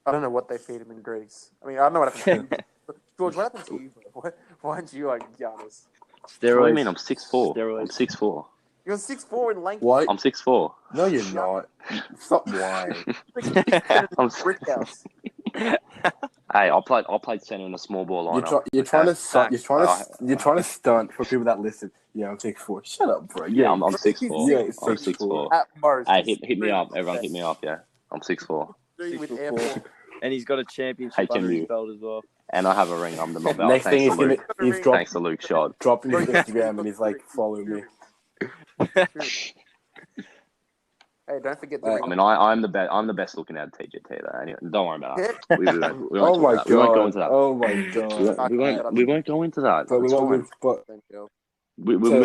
I don't know what they feed him in Greece. I mean, I don't know what happened to you. George, what happened to you, bro? Why aren't you like Giannis? What do you Steroids. mean? I'm 6'4". Steroids. I'm 6'4". You're 6'4" in length. What? I'm 6'4". No, you're not. Stop lying. I'm Brick house. Hey, I played center in a small ball lineup. You're trying to stunt. Facts. You're trying to stunt for people that listen. Yeah, I'm 6'4". Shut up, bro. Yeah, I'm He's 6'4". Yeah, I'm 6'4". 6'4". At most. Hey, hit me up. Everyone hit me up, yeah. I'm 6'4". With 6'4". Air Force. And he's got a championship under his HMU. belt as well. And I have a ring under my belt. Next thing Thanks to Luke. he's Thanks to Luke Shot. dropping his Instagram and he's like, follow me. Hey, don't forget the Hey, ring. I mean, I'm the best. I'm the best looking out of TJT though. Anyway, don't worry about that. We Oh my we won't go into god. that. Oh my god. We won't go into that. But we It's won't fine. move. But Thank you.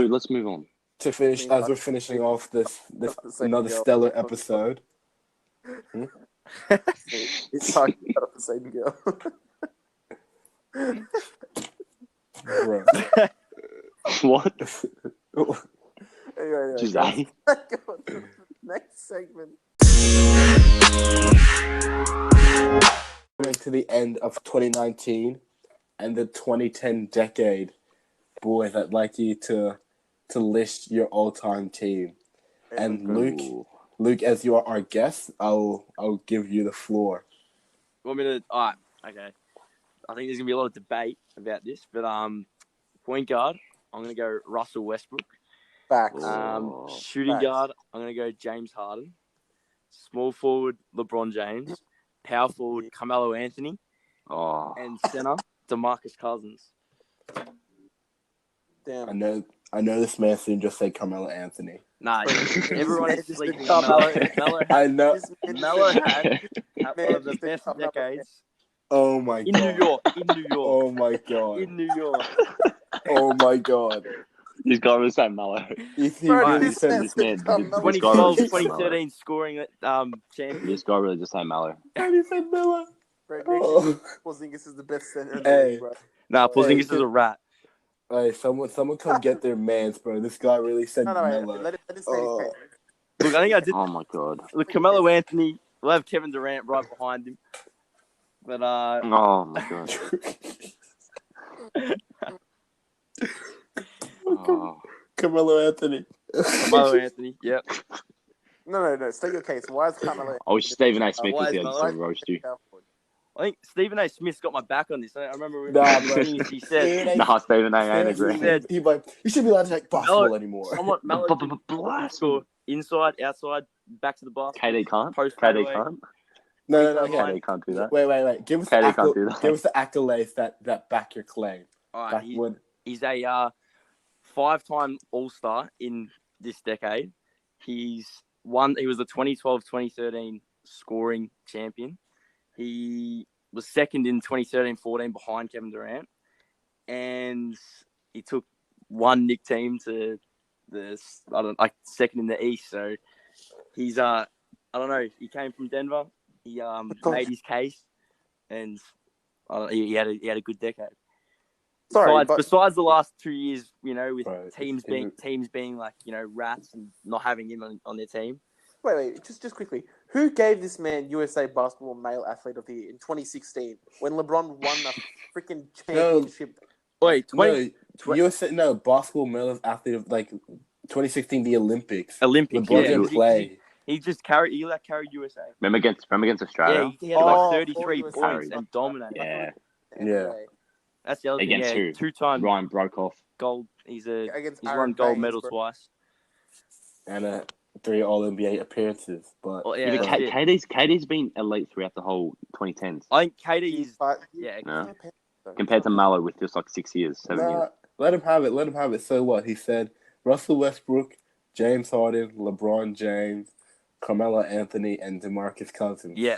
Let's move on. to finish, as we're finishing off this another stellar episode. He's talking about the same girl. Bro. What? Anyway, Jose? next segment. Coming to the end of 2019 and the 2010 decade, boys, I'd like you to list your all-time team. And Luke, as you are our guest, I'll give you the floor. Want me to? All right. Okay. I think there's gonna be a lot of debate about this, but point guard, I'm gonna go Russell Westbrook. Facts. Shooting Facts. guard, I'm gonna go James Harden. Small forward, LeBron James. Power forward, Carmelo Anthony, Oh, and center, DeMarcus Cousins. Damn. I know this man soon just say Carmelo Anthony. Nah, everyone is Just sleeping said on Melo. Carmelo. I know. Melo had one of the just said best Carmelo. decades Oh my in god. New York. In New York. Oh my god. In New York. Oh my god. he's got to say Mellow. He Bro, really this said man this man- said Carmelo. 2012, This guy- 2013 scoring champion. This guy really just say Mellow. How do you say Miller? Bro, Oh. Porzingis is the best center in the Hey. league, bro. Nah, Porzingis Hey, is a rat. Hey, someone come get their mans, bro. This guy really said No, Miller. wait. Let it say his case. Look, I think I did. Oh my god. Look, Carmelo Anthony. We'll have Kevin Durant right behind him. But Oh my god. Oh. Carmelo Anthony. Carmelo Anthony. Yep. No. State your case. Why is Carmelo? I wish Stephen A. Smith Why was is here Mellow? to roast you. I think Stephen A. Smith's got my back on this. I remember Nah, when bro. he said, Nah, Stephen A. ain't agree. said- He like, you shouldn't be allowed to take basketball anymore. Melo can score inside, outside, back to the basket. KD can't. Post KD fadeaway. can't. No. KD can't do that. Wait. Give us KD can't do that. Give us the accolades that back your claim. All right, he's a 5-time All-Star in this decade. He was the 2012-2013 scoring champion. He was second in 2013-14 behind Kevin Durant, and he took one Knicks team to second in the East. So he's I don't know. He came from Denver. He made his case, and he had a good decade. Besides the last 2 years, with teams being like rats and not having him on their team. Wait, just quickly. Who gave this man USA Basketball Male Athlete of the Year in 2016 when LeBron won the freaking championship? Basketball Male Athlete of 2016 the Olympics. LeBron didn't play. He carried USA. Remember against Australia? Yeah, he had 33 points and dominated. Yeah. That's the other thing. Against who? 2-time Ryan Brokoff. gold. He's Aaron won gold Baines, medals bro. twice. And 3 All-NBA appearances. But KD's been elite throughout the whole 2010s. I think KD is compared to Melo with just 6 years, 7 years. Let him have it. So what? He said Russell Westbrook, James Harden, LeBron James, Carmelo Anthony, and DeMarcus Cousins. Yeah.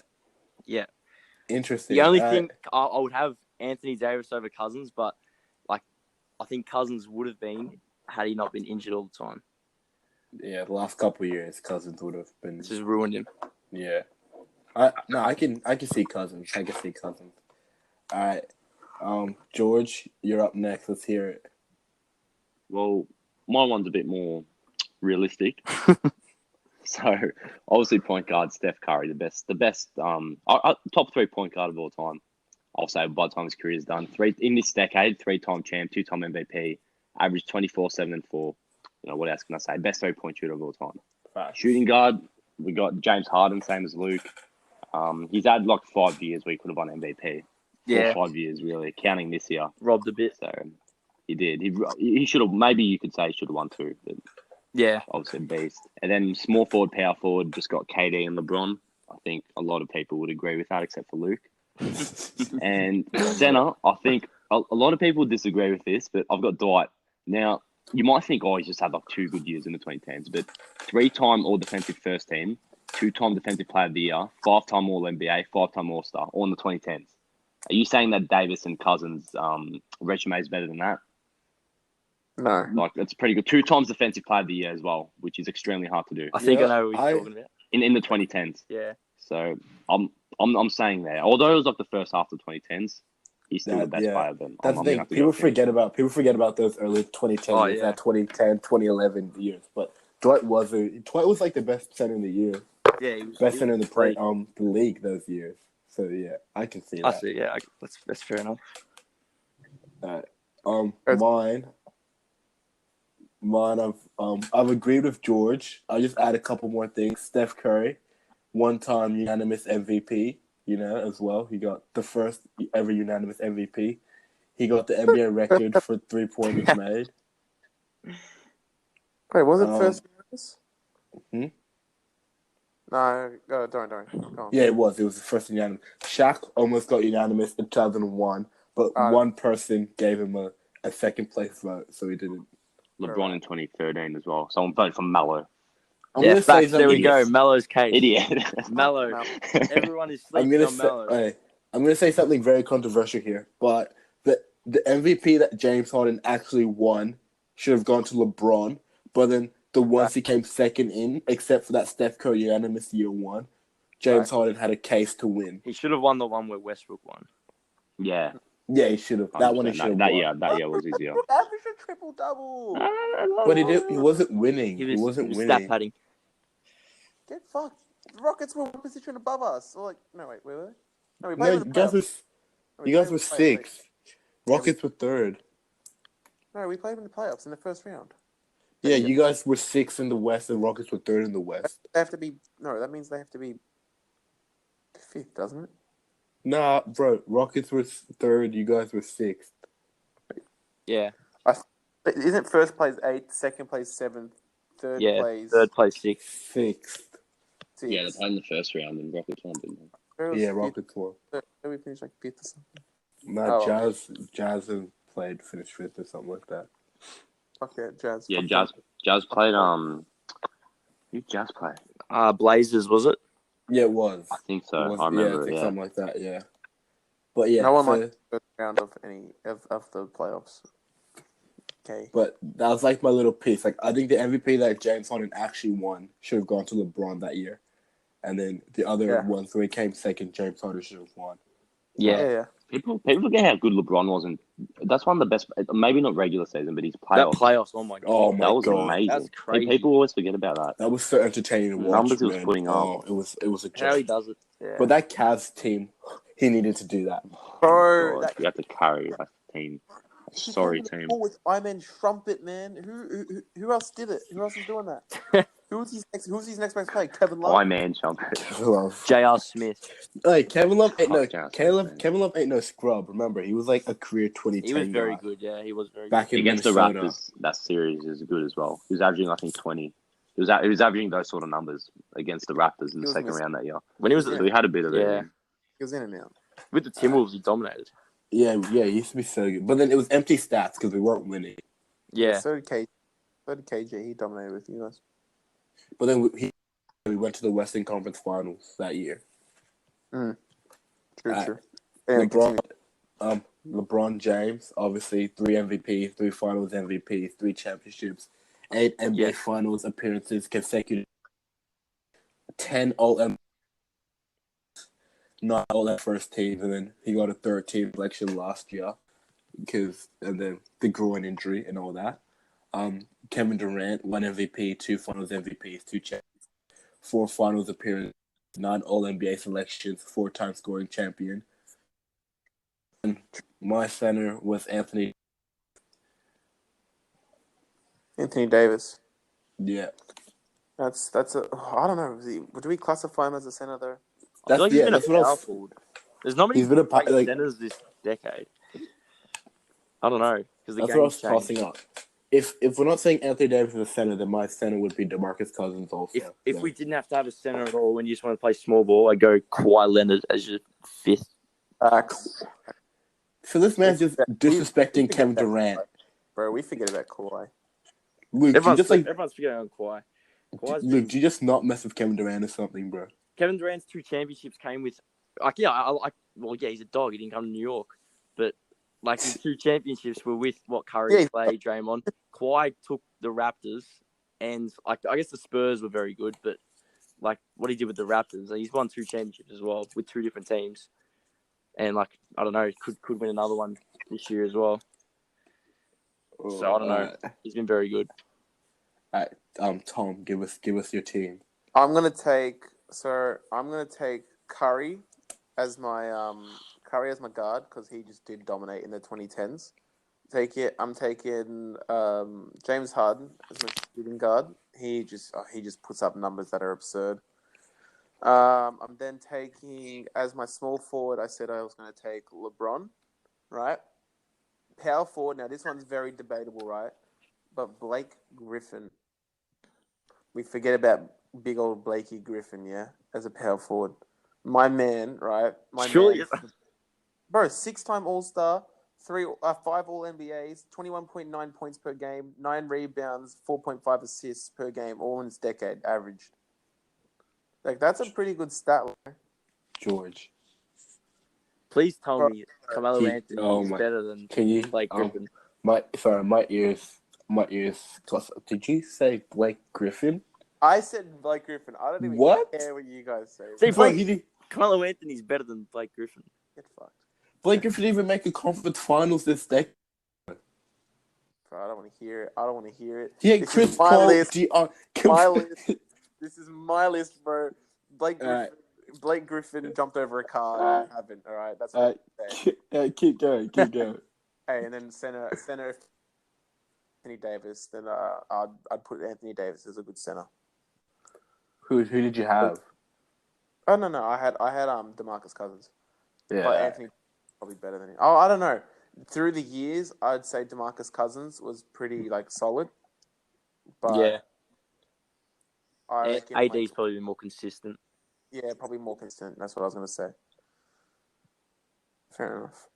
Interesting. The only thing I would have Anthony Davis over Cousins, but I think Cousins would have been had he not been injured all the time. Yeah, the last couple of years, Cousins would have been. It's just ruined him. Yeah. I can see Cousins. All right. George, you're up next. Let's hear it. Well, my one's a bit more realistic. So, obviously, point guard Steph Curry, the best, top 3 point guard of all time. I'll say by the time his career is done. In this decade, 3-time champ, 2-time MVP, averaged 24, 7, and 4. What else can I say? Best 3-point shooter of all time. Facts. Shooting guard, we got James Harden, same as Luke. He's had 5 years where he could have won MVP. 4 or 5 years, really, counting this year. Robbed a bit. So, he did. He should have, maybe you could say he should have won 2, but yeah, obviously beast. And then small forward, power forward, just got KD and LeBron. I think a lot of people would agree with that, except for Luke. And center, I think a lot of people disagree with this, but I've got Dwight. Now, you might think, he's just had 2 good years in the 2010s, but 3-time All-Defensive First Team, 2-time Defensive Player of the Year, 5-time All-NBA, 5-time All-Star, all in the 2010s. Are you saying that Davis and Cousins' resume is better than that? No. That's pretty good. 2 times Defensive Player of the Year as well, which is extremely hard to do. I think I know what you're talking about. In the 2010s. Yeah. So I'm saying there. Although it was the first half of the 2010s, he's still the best player. Then that's the thing. People forget about those early 2010s, that 2010, 2011 years. But Dwight was the best center in the year. Yeah, he was best center in the league those years. So yeah, I can see that. I see. Yeah, that's fair enough. Mine. I've agreed with George. I'll just add a couple more things. Steph Curry, 1-time unanimous MVP. As well. He got the first ever unanimous MVP. He got the NBA record for 3-pointers made. Wait, was it first unanimous? No, don't. Go on. Yeah, it was. It was the first unanimous. Shaq almost got unanimous in 2001, but one person gave him a second place vote, so he didn't. LeBron in 2013 as well. Someone voted for Melo. There we go. Melo's case. Idiot. Melo. Everyone is sleeping on Melo. I'm going to say something very controversial here, but the MVP that James Harden actually won should have gone to LeBron, but then the ones he came second in, except for that Steph Curry unanimous year 1, James Harden had a case to win. He should have won the one where Westbrook won. Yeah. Yeah, he should have. That one he should have won. That year was easier. Average a triple-double. But he wasn't winning. He wasn't winning. Stat padding. Get fucked. The Rockets were one position above us. Were they? No, we played No, in the playoffs. you guys were 6th. Rockets were 3rd. No, we played in the playoffs in the first round. Yeah, you guys were 6th in the West, and Rockets were 3rd in the West. They have to be. No, that means they have to be 5th, doesn't it? Nah, bro. Rockets were third. You guys were sixth. Yeah. Isn't first place 8th, second place 7th, third place third place 6th. Sixth. 6th? Yeah, they played in the first round and Rockets won, didn't they? Yeah, Rockets won. Did we finish like 5th or something? Nah, Oh. Jazz and finished fifth or something like that. Okay, Jazz. Yeah, Jazz played. Who did Jazz play? Blazers, was it? Yeah, it was. I think so. It was, I remember I think it. Yeah. something like that. Yeah. But yeah, No one liked the first round of any of the playoffs. Okay. But that was like my little piece. Like I think the MVP that James Harden actually won should have gone to LeBron that year, and then the other ones where he came second, James Harden should have won. Yeah. People forget how good LeBron was, and that's one of the best. Maybe not regular season, but his playoffs. That playoffs, oh my god, Oh that was God. amazing. That's crazy. People always forget about that. That was so entertaining to watch. Numbers he was man. putting up. Oh, it was a joke. How he does it. Yeah. But that Cavs team, he needed to do that. Bro, You have to carry that team. Sorry, team. With Iman Trumpet, man. Who else did it? Who else is doing that? Who's his next best player? Kevin Love. My man, Trumpet. J.R. Smith. Hey, Kevin Love ain't Kevin Love ain't no scrub. Remember, he was like a career 2010 He was very guy. good. Yeah, he was very Back good. in Against Minnesota. the Raptors, that series is good as well. He was averaging, I think, 20. He was averaging those sort of numbers against the Raptors in the second round that year. When he was, So he had a bit of it. yeah, He was in and out. with the Timberwolves, he dominated. Yeah, he used to be so good. But then it was empty stats because we weren't winning. Yeah, So did KJ. He dominated with you guys. But then we went to the Western Conference Finals that year. True. LeBron James, obviously 3 MVPs, 3 Finals MVPs, 3 championships, 8 NBA Finals appearances consecutive, 10 All-NBA, 9 All-First teams, and then he got a third team selection last year and then the groin injury and all that. Kevin Durant, 1 MVP, 2 Finals MVPs, 2 champions, 4 Finals appearances, 9 All-NBA selections, 4-time scoring champion. And my center was Anthony Davis. Yeah. That's I don't know. Do we classify him as a center though? I feel like he's been a that's what I power was- forward. There's not many He's been a great like- centers this decade. I don't know because the That's what I was game's changed. tossing up. If we're not saying Anthony Davis is a center, then my center would be DeMarcus Cousins also. If we didn't have to have a center at all, when you just want to play small ball, I'd go Kawhi Leonard as your 5th. So this man's just disrespecting Kevin that, Durant. Bro, we forget about Kawhi. Luke, Everyone's forgetting on Kawhi. Luke, do you just not mess with Kevin Durant or something, bro? Kevin Durant's 2 championships came with, he's a dog. He didn't come to New York, but like his 2 championships were with Curry, Clay, Draymond. Kawhi took the Raptors, and I guess the Spurs were very good, but like what he did with the Raptors, he's won 2 championships as well with 2 different teams, and like I don't know, could win another one this year as well. So I don't know. He's been very good. Tom, give us your team. I'm gonna take Curry as my guard because he just did dominate in the 2010s. I'm taking James Harden as my shooting guard. He just puts up numbers that are absurd. I'm then taking as my small forward. I said I was going to take LeBron, right? Power forward. Now this one's very debatable, right? But Blake Griffin. We forget about big old Blakey Griffin, yeah, as a power forward. My man, right? Bro, 6-time All-Star, 5 All-NBAs, 21.9 points per game, 9 rebounds, 4.5 assists per game, all in this decade, averaged. Like, that's a pretty good stat line. George. Please tell me Carmelo Anthony is better than Blake Griffin. My ears. Did you say Blake Griffin? I said Blake Griffin. I don't even care what you guys say. See, Carmelo Anthony's better than Blake Griffin. Get fucked. Blake Griffin didn't even make a conference finals this decade. Bro, I don't want to hear it. He had Chris Paul. My list. This is my list, bro. Blake Griffin jumped over a car. I haven't. All right, that's what I'm saying. Keep going. Hey, and then center Anthony Davis. Then I'd put Anthony Davis as a good center. Who did you have? Oh no, I had DeMarcus Cousins. But Anthony probably better than him. Oh, I don't know. Through the years, I'd say DeMarcus Cousins was pretty solid. But I reckon AD's probably been more consistent. Yeah, probably more consistent. That's what I was going to say. Fair enough.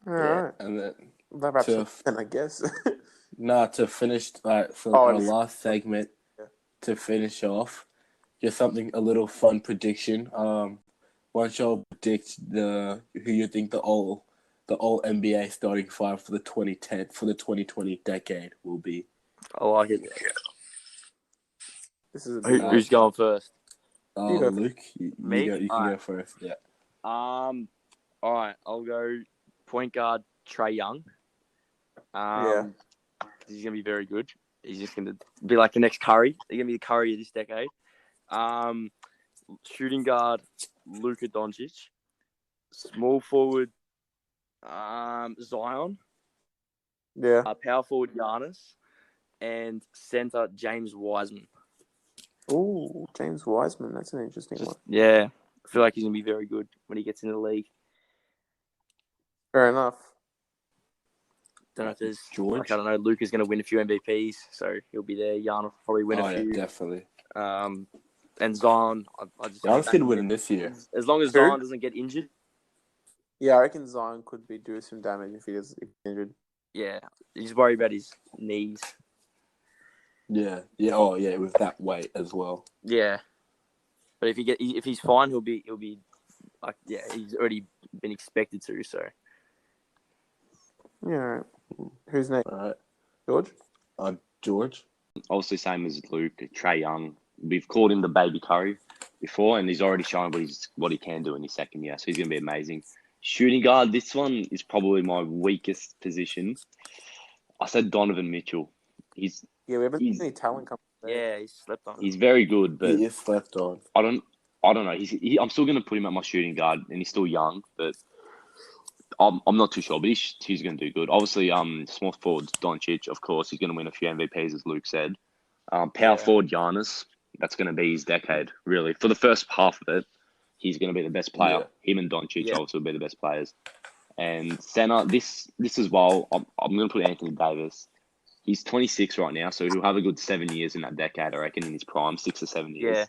All Yeah, right. and then That wraps up then, I guess. to finish, for our last segment, to finish off, just something, a little fun prediction. Why don't y'all predict who you think the all NBA starting five for the 2020 decade will be? Oh, I hit it. This is Who's going first? Luke, you Me? can go first. Yeah. All right, I'll go point guard Trae Young. He's gonna be very good. He's just gonna be like the next Curry. He's gonna be the Curry of this decade. Shooting guard Luka Doncic. Small forward Zion. Yeah. Power forward Giannis, and center James Wiseman. Ooh, James Wiseman. That's an interesting one. Yeah, I feel like he's gonna be very good when he gets into the league. Fair enough. Don't know if there's George. I don't know. Luka's gonna win a few MVPs, so he'll be there. Giannis will probably win a few. Yeah, definitely. And Zion, I just Giannis could win this year as long as Zion doesn't get injured. Yeah, I reckon Zion could do some damage if he gets injured. Yeah, he's worried about his knees. Yeah. Oh, yeah, with that weight as well. Yeah, but if he's fine, he'll be he's already been expected to. So yeah. All right. Who's next? All right, George. George. Obviously, same as Luke, Trae Young. We've called him the baby Curry before, and he's already shown what he can do in his second year. So he's going to be amazing. Shooting guard, this one is probably my weakest position. I said Donovan Mitchell. We haven't seen any talent come. Yeah, he's slept on. He's very good, but he is slept on. I don't know. I'm still going to put him at my shooting guard, and he's still young, but I'm not too sure. But he's going to do good. Obviously, small forward Doncic, of course, he's going to win a few MVPs, as Luke said. Power forward Giannis, that's going to be his decade, really. For the first half of it, he's going to be the best player. Yeah. Him and Doncic obviously will be the best players. And center, this as well, I'm going to put Anthony Davis. He's 26 right now, so he'll have a good 7 years in that decade, I reckon, in his prime, 6 or 7 years. Yeah.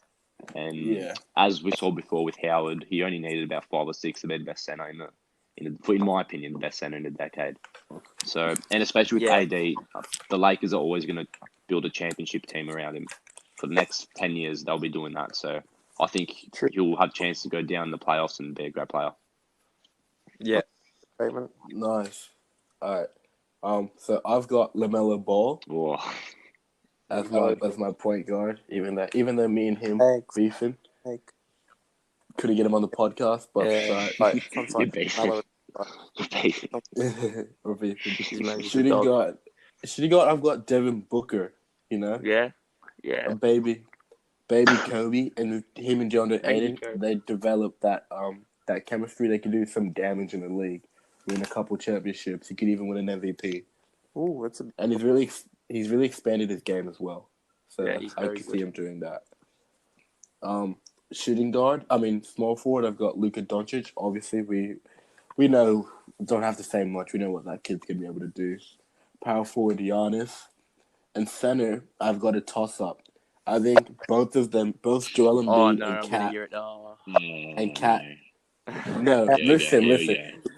And as we saw before with Howard, he only needed about 5 or 6 to be the best center in my opinion, the best center in the decade. So, and especially with AD, the Lakers are always going to build a championship team around him. For the next 10 years, they'll be doing that. So, I think he'll have a chance to go down in the playoffs and be a great player. Yeah. Nice. All right. So I've got LaMelo Ball as my point guard. Even though me and him beefing, couldn't get him on the podcast, but we're beefing. Shooting guard. I've got Devin Booker. You know. Yeah. A baby Kobe, and him and John Aiden, they developed that chemistry. They can do some damage in the league, win a couple championships. He could even win an MVP. Ooh, and he's really expanded his game as well. So I can see him doing that. Shooting guard, small forward. I've got Luka Doncic. Obviously, we know, don't have to say much. We know what that kid's gonna be able to do. Power forward Giannis, and center. I've got a toss up. I think both of them, both Joel Embiid and Kat. And Kat. No, listen.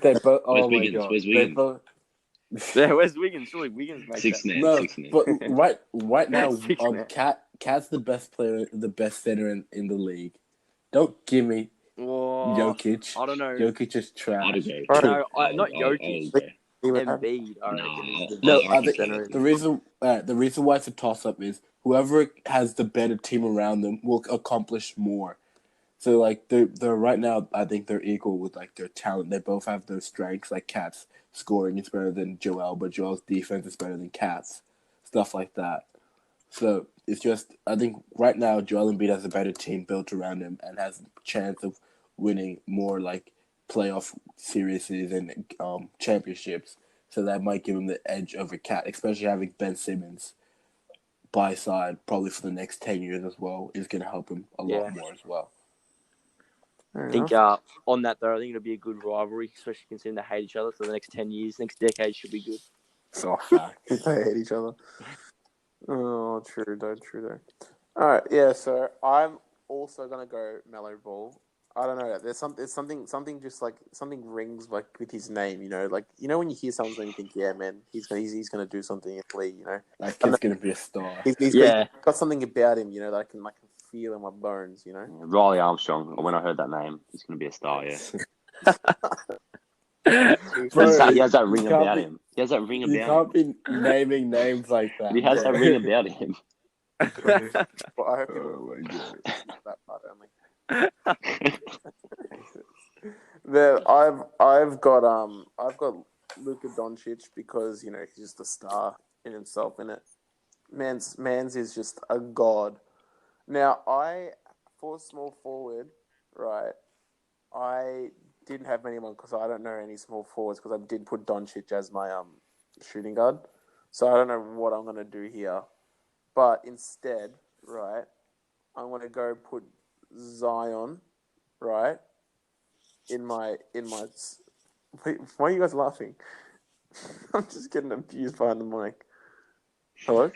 They both. Oh my God. They both. Yeah, where's Wiggins? Surely Wiggins makes 6 that. No, but right now, Kat's the best player, the best center in the league. Don't give me Jokic. I don't know. Jokic is trash. No, not Jokic. Embiid. The reason why it's a toss up is whoever has the better team around them will accomplish more. So they're right now, I think they're equal with their talent. They both have their strengths. Like Kat's scoring is better than Joel, but Joel's defense is better than Kat's. Stuff like that. So it's just, I think right now Joel Embiid has a better team built around him and has a chance of winning more playoff series and championships. So that might give him the edge over Kat, especially having Ben Simmons by side probably for the next 10 years as well is going to help him a lot more as well. I think on that though, I think it'll be a good rivalry, especially considering they hate each other for the next 10 years. Next decade should be good. So fact. They hate each other. Oh, true though. All right, yeah. So I'm also gonna go Mellow Ball. I don't know. There's something just like something rings like with his name. You know, like when you hear someone's name, you think, yeah, man, he's gonna do something in the league. You know, That kid's gonna be a star. he's got something about him. You know, that I can feel in my bones. You know, Riley Armstrong. When I heard that name, he's gonna be a star. Yeah. Bro, he has that ring about You him. can't be naming names like that. He has that ring about him. Well, I hope you Oh my god. that part only. Then I've got Luka Doncic because he's just a star in himself, innit? Mans is just a god. Now for small forward, right? I didn't have many because I don't know any small forwards because I did put Doncic as my shooting guard, so I don't know what I'm gonna do here. But instead, right, I'm gonna go put Zion, right, in my. Wait, why are you guys laughing? I'm just getting abused behind the mic. Hello?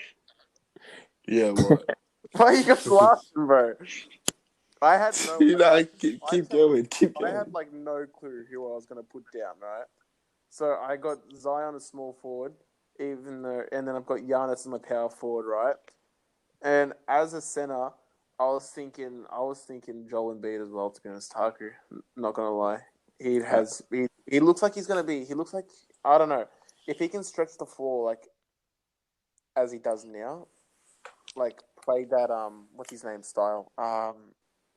Yeah, what? Why are you guys laughing, bro? I had no. Keep going. I had no clue who I was gonna put down, right? So I got Zion as small forward, and then I've got Giannis as my power forward, right? And as a center, I was thinking Joel Embiid as well. To be honest, Taku, not gonna lie, he looks like he's gonna be. He looks like, I don't know, if he can stretch the floor as he does now, play that what's his name style,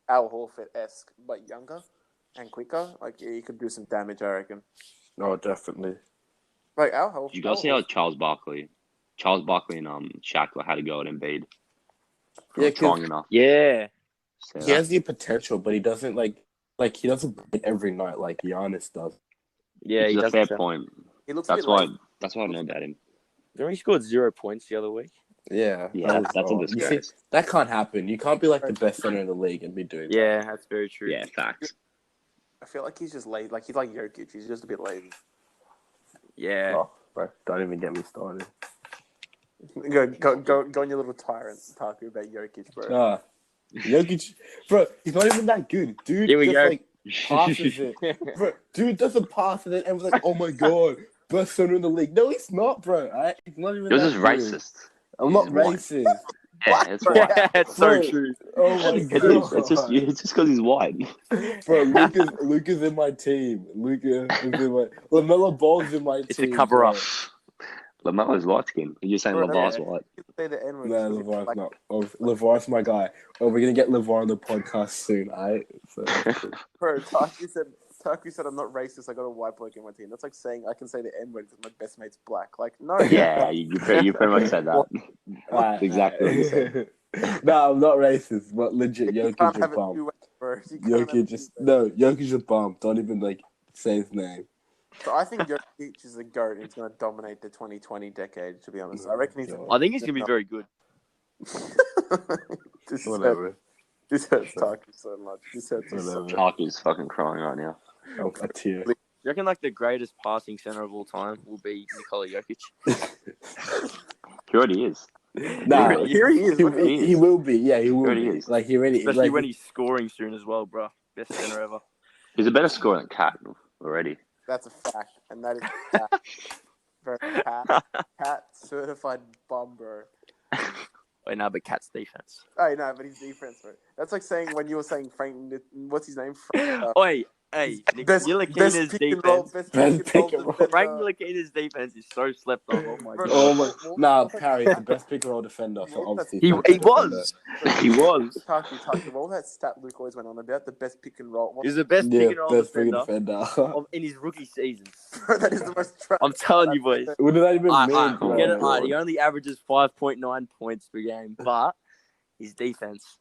Al Horford-esque but younger and quicker. He could do some damage, I reckon. Oh, definitely. Al Horford. You guys see how Charles Barkley and Shaq had to go at Embiid. Yeah, strong enough. Yeah. So, he has the potential, but he doesn't he doesn't play every night like Giannis does. Yeah, it's a fair point. He looks that's why I know about him. Remember he scored 0 points the other week? Yeah, that's a disgrace. You see, that can't happen. You can't be the best center in the league and be doing that. Yeah, that's very true. Yeah, facts. I feel like he's just lazy. He's like Jokic. He's just a bit lazy. Yeah. Oh, bro, don't even get me started. Go on your little tyrant Taku about Jokic, bro. Jokic, bro, he's not even that good. Dude Here we go. Passes it. Bro, dude doesn't pass it and was like, oh my god, best center in the league. No, he's not, bro. He's not even It was that just good. racist. I'm not racist. Yeah, it's white. It's so true. Oh my god. It's just because he's white. Bro, Luka's in my team. Luka is in my... LaMelo Ball's in my team. It's a cover-up. LaMelo's light skin. You're saying LeVar's white. Say the N-word. No, LeVar's not. Oh, LeVar's my guy. Oh, we're going to get LeVar on the podcast soon, alright? So, bro, Taku said I'm not racist. I got a white bloke in my team. That's like saying I can say the N-word because my best mate's black. No. Yeah, you pretty much said that. That's exactly what you said. No, I'm not racist, but legit, Jokic a bum. Jokic a bum. Don't even say his name. So I think Jokic is a GOAT and he's going to dominate the 2020 decade, to be honest. I reckon he's... I think he's going to be very good. Whatever. This hurts Taku so much. This hurts so much. Taku's fucking crying right now. Oh, a tear. You reckon the greatest passing center of all time will be Nikola Jokic? He already is. Nah, here he is. He will be. Yeah, he will He be. is. He already. Especially when he's scoring soon as well, bro. Best center ever. He's a better scorer than Cat already. That's a fact, and that is a fact. Bro, Cat certified bum, bro. Wait, no, but Cat's defense. Oh, no, but his defense, bro. That's like saying when you were saying Frank, what's his name? Hey, Ntilikina's defense. Frank Ntilikina's defense is so slept on. Oh my god. Oh my. Nah, Parry's the best pick and roll defender. So obviously he was. He was. Taku, what was that stat Luke always went on about? The best pick and roll. He's the best pick and roll defender in his rookie season. Bro, that is the most trash. I'm telling you, boys. What did that even mean? Get it? He only averages 5.9 points per game, but his defense.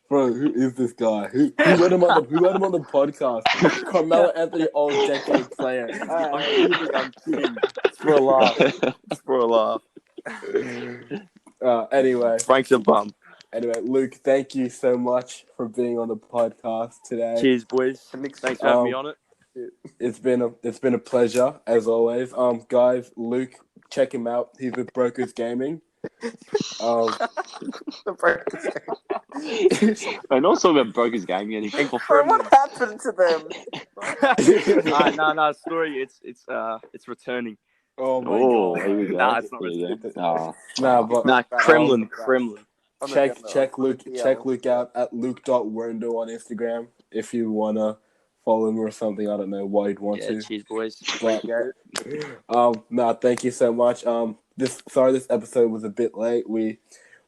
Bro, who is this guy? Who let him on the podcast? Carmelo Anthony, all-decade player. I'm kidding. It's for a laugh. Anyway, Frank's a bum. Anyway, Luke, thank you so much for being on the podcast today. Cheers, boys. Thanks for having me on it. It's been a pleasure as always. Guys, Luke, check him out. He's with Brokers Gaming. And also about Brokers Gaming anymore. What happened to them? No, story. It's returning. Oh my god! Here we go. Nah, it's not returning. Cremlon. Check Luke out at Luke.Woerndle on Instagram if you wanna follow him or something. I don't know why you'd want to. Cheers, boys. But, thank you so much. This episode was a bit late. We've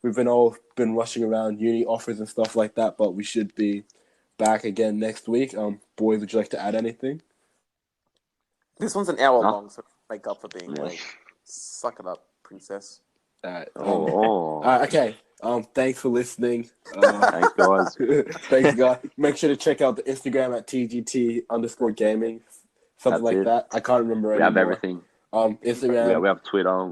been rushing around uni offers and stuff like that, but we should be back again next week. Boys, would you like to add anything? This one's an hour long, so make up for being late. Suck it up, princess. Okay. Thanks for listening. Thanks, guys. Thanks, guys. Make sure to check out the Instagram at TGT_gaming. Something like that. I can't remember anymore. We have everything. Instagram. We have Twitter.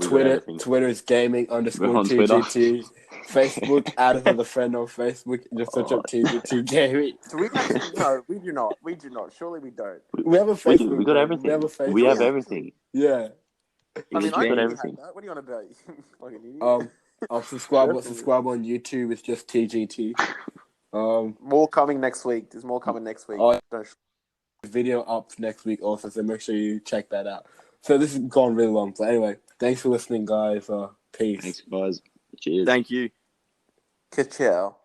Twitter is gaming_TGT. Facebook, add us as a friend on Facebook. Just search up TGT Gaming. Do we actually? No, we do not. We do not. Surely we don't. We have a Facebook. We got everything. We have everything. Yeah. I mean, I got everything. What do you want to do? I'll subscribe on YouTube. It's just TGT. More coming next week. There's more coming next week. Video up next week also, so make sure you check that out. So this has gone really long. So anyway, thanks for listening, guys. Peace. Thanks, guys. Cheers. Thank you. Ciao.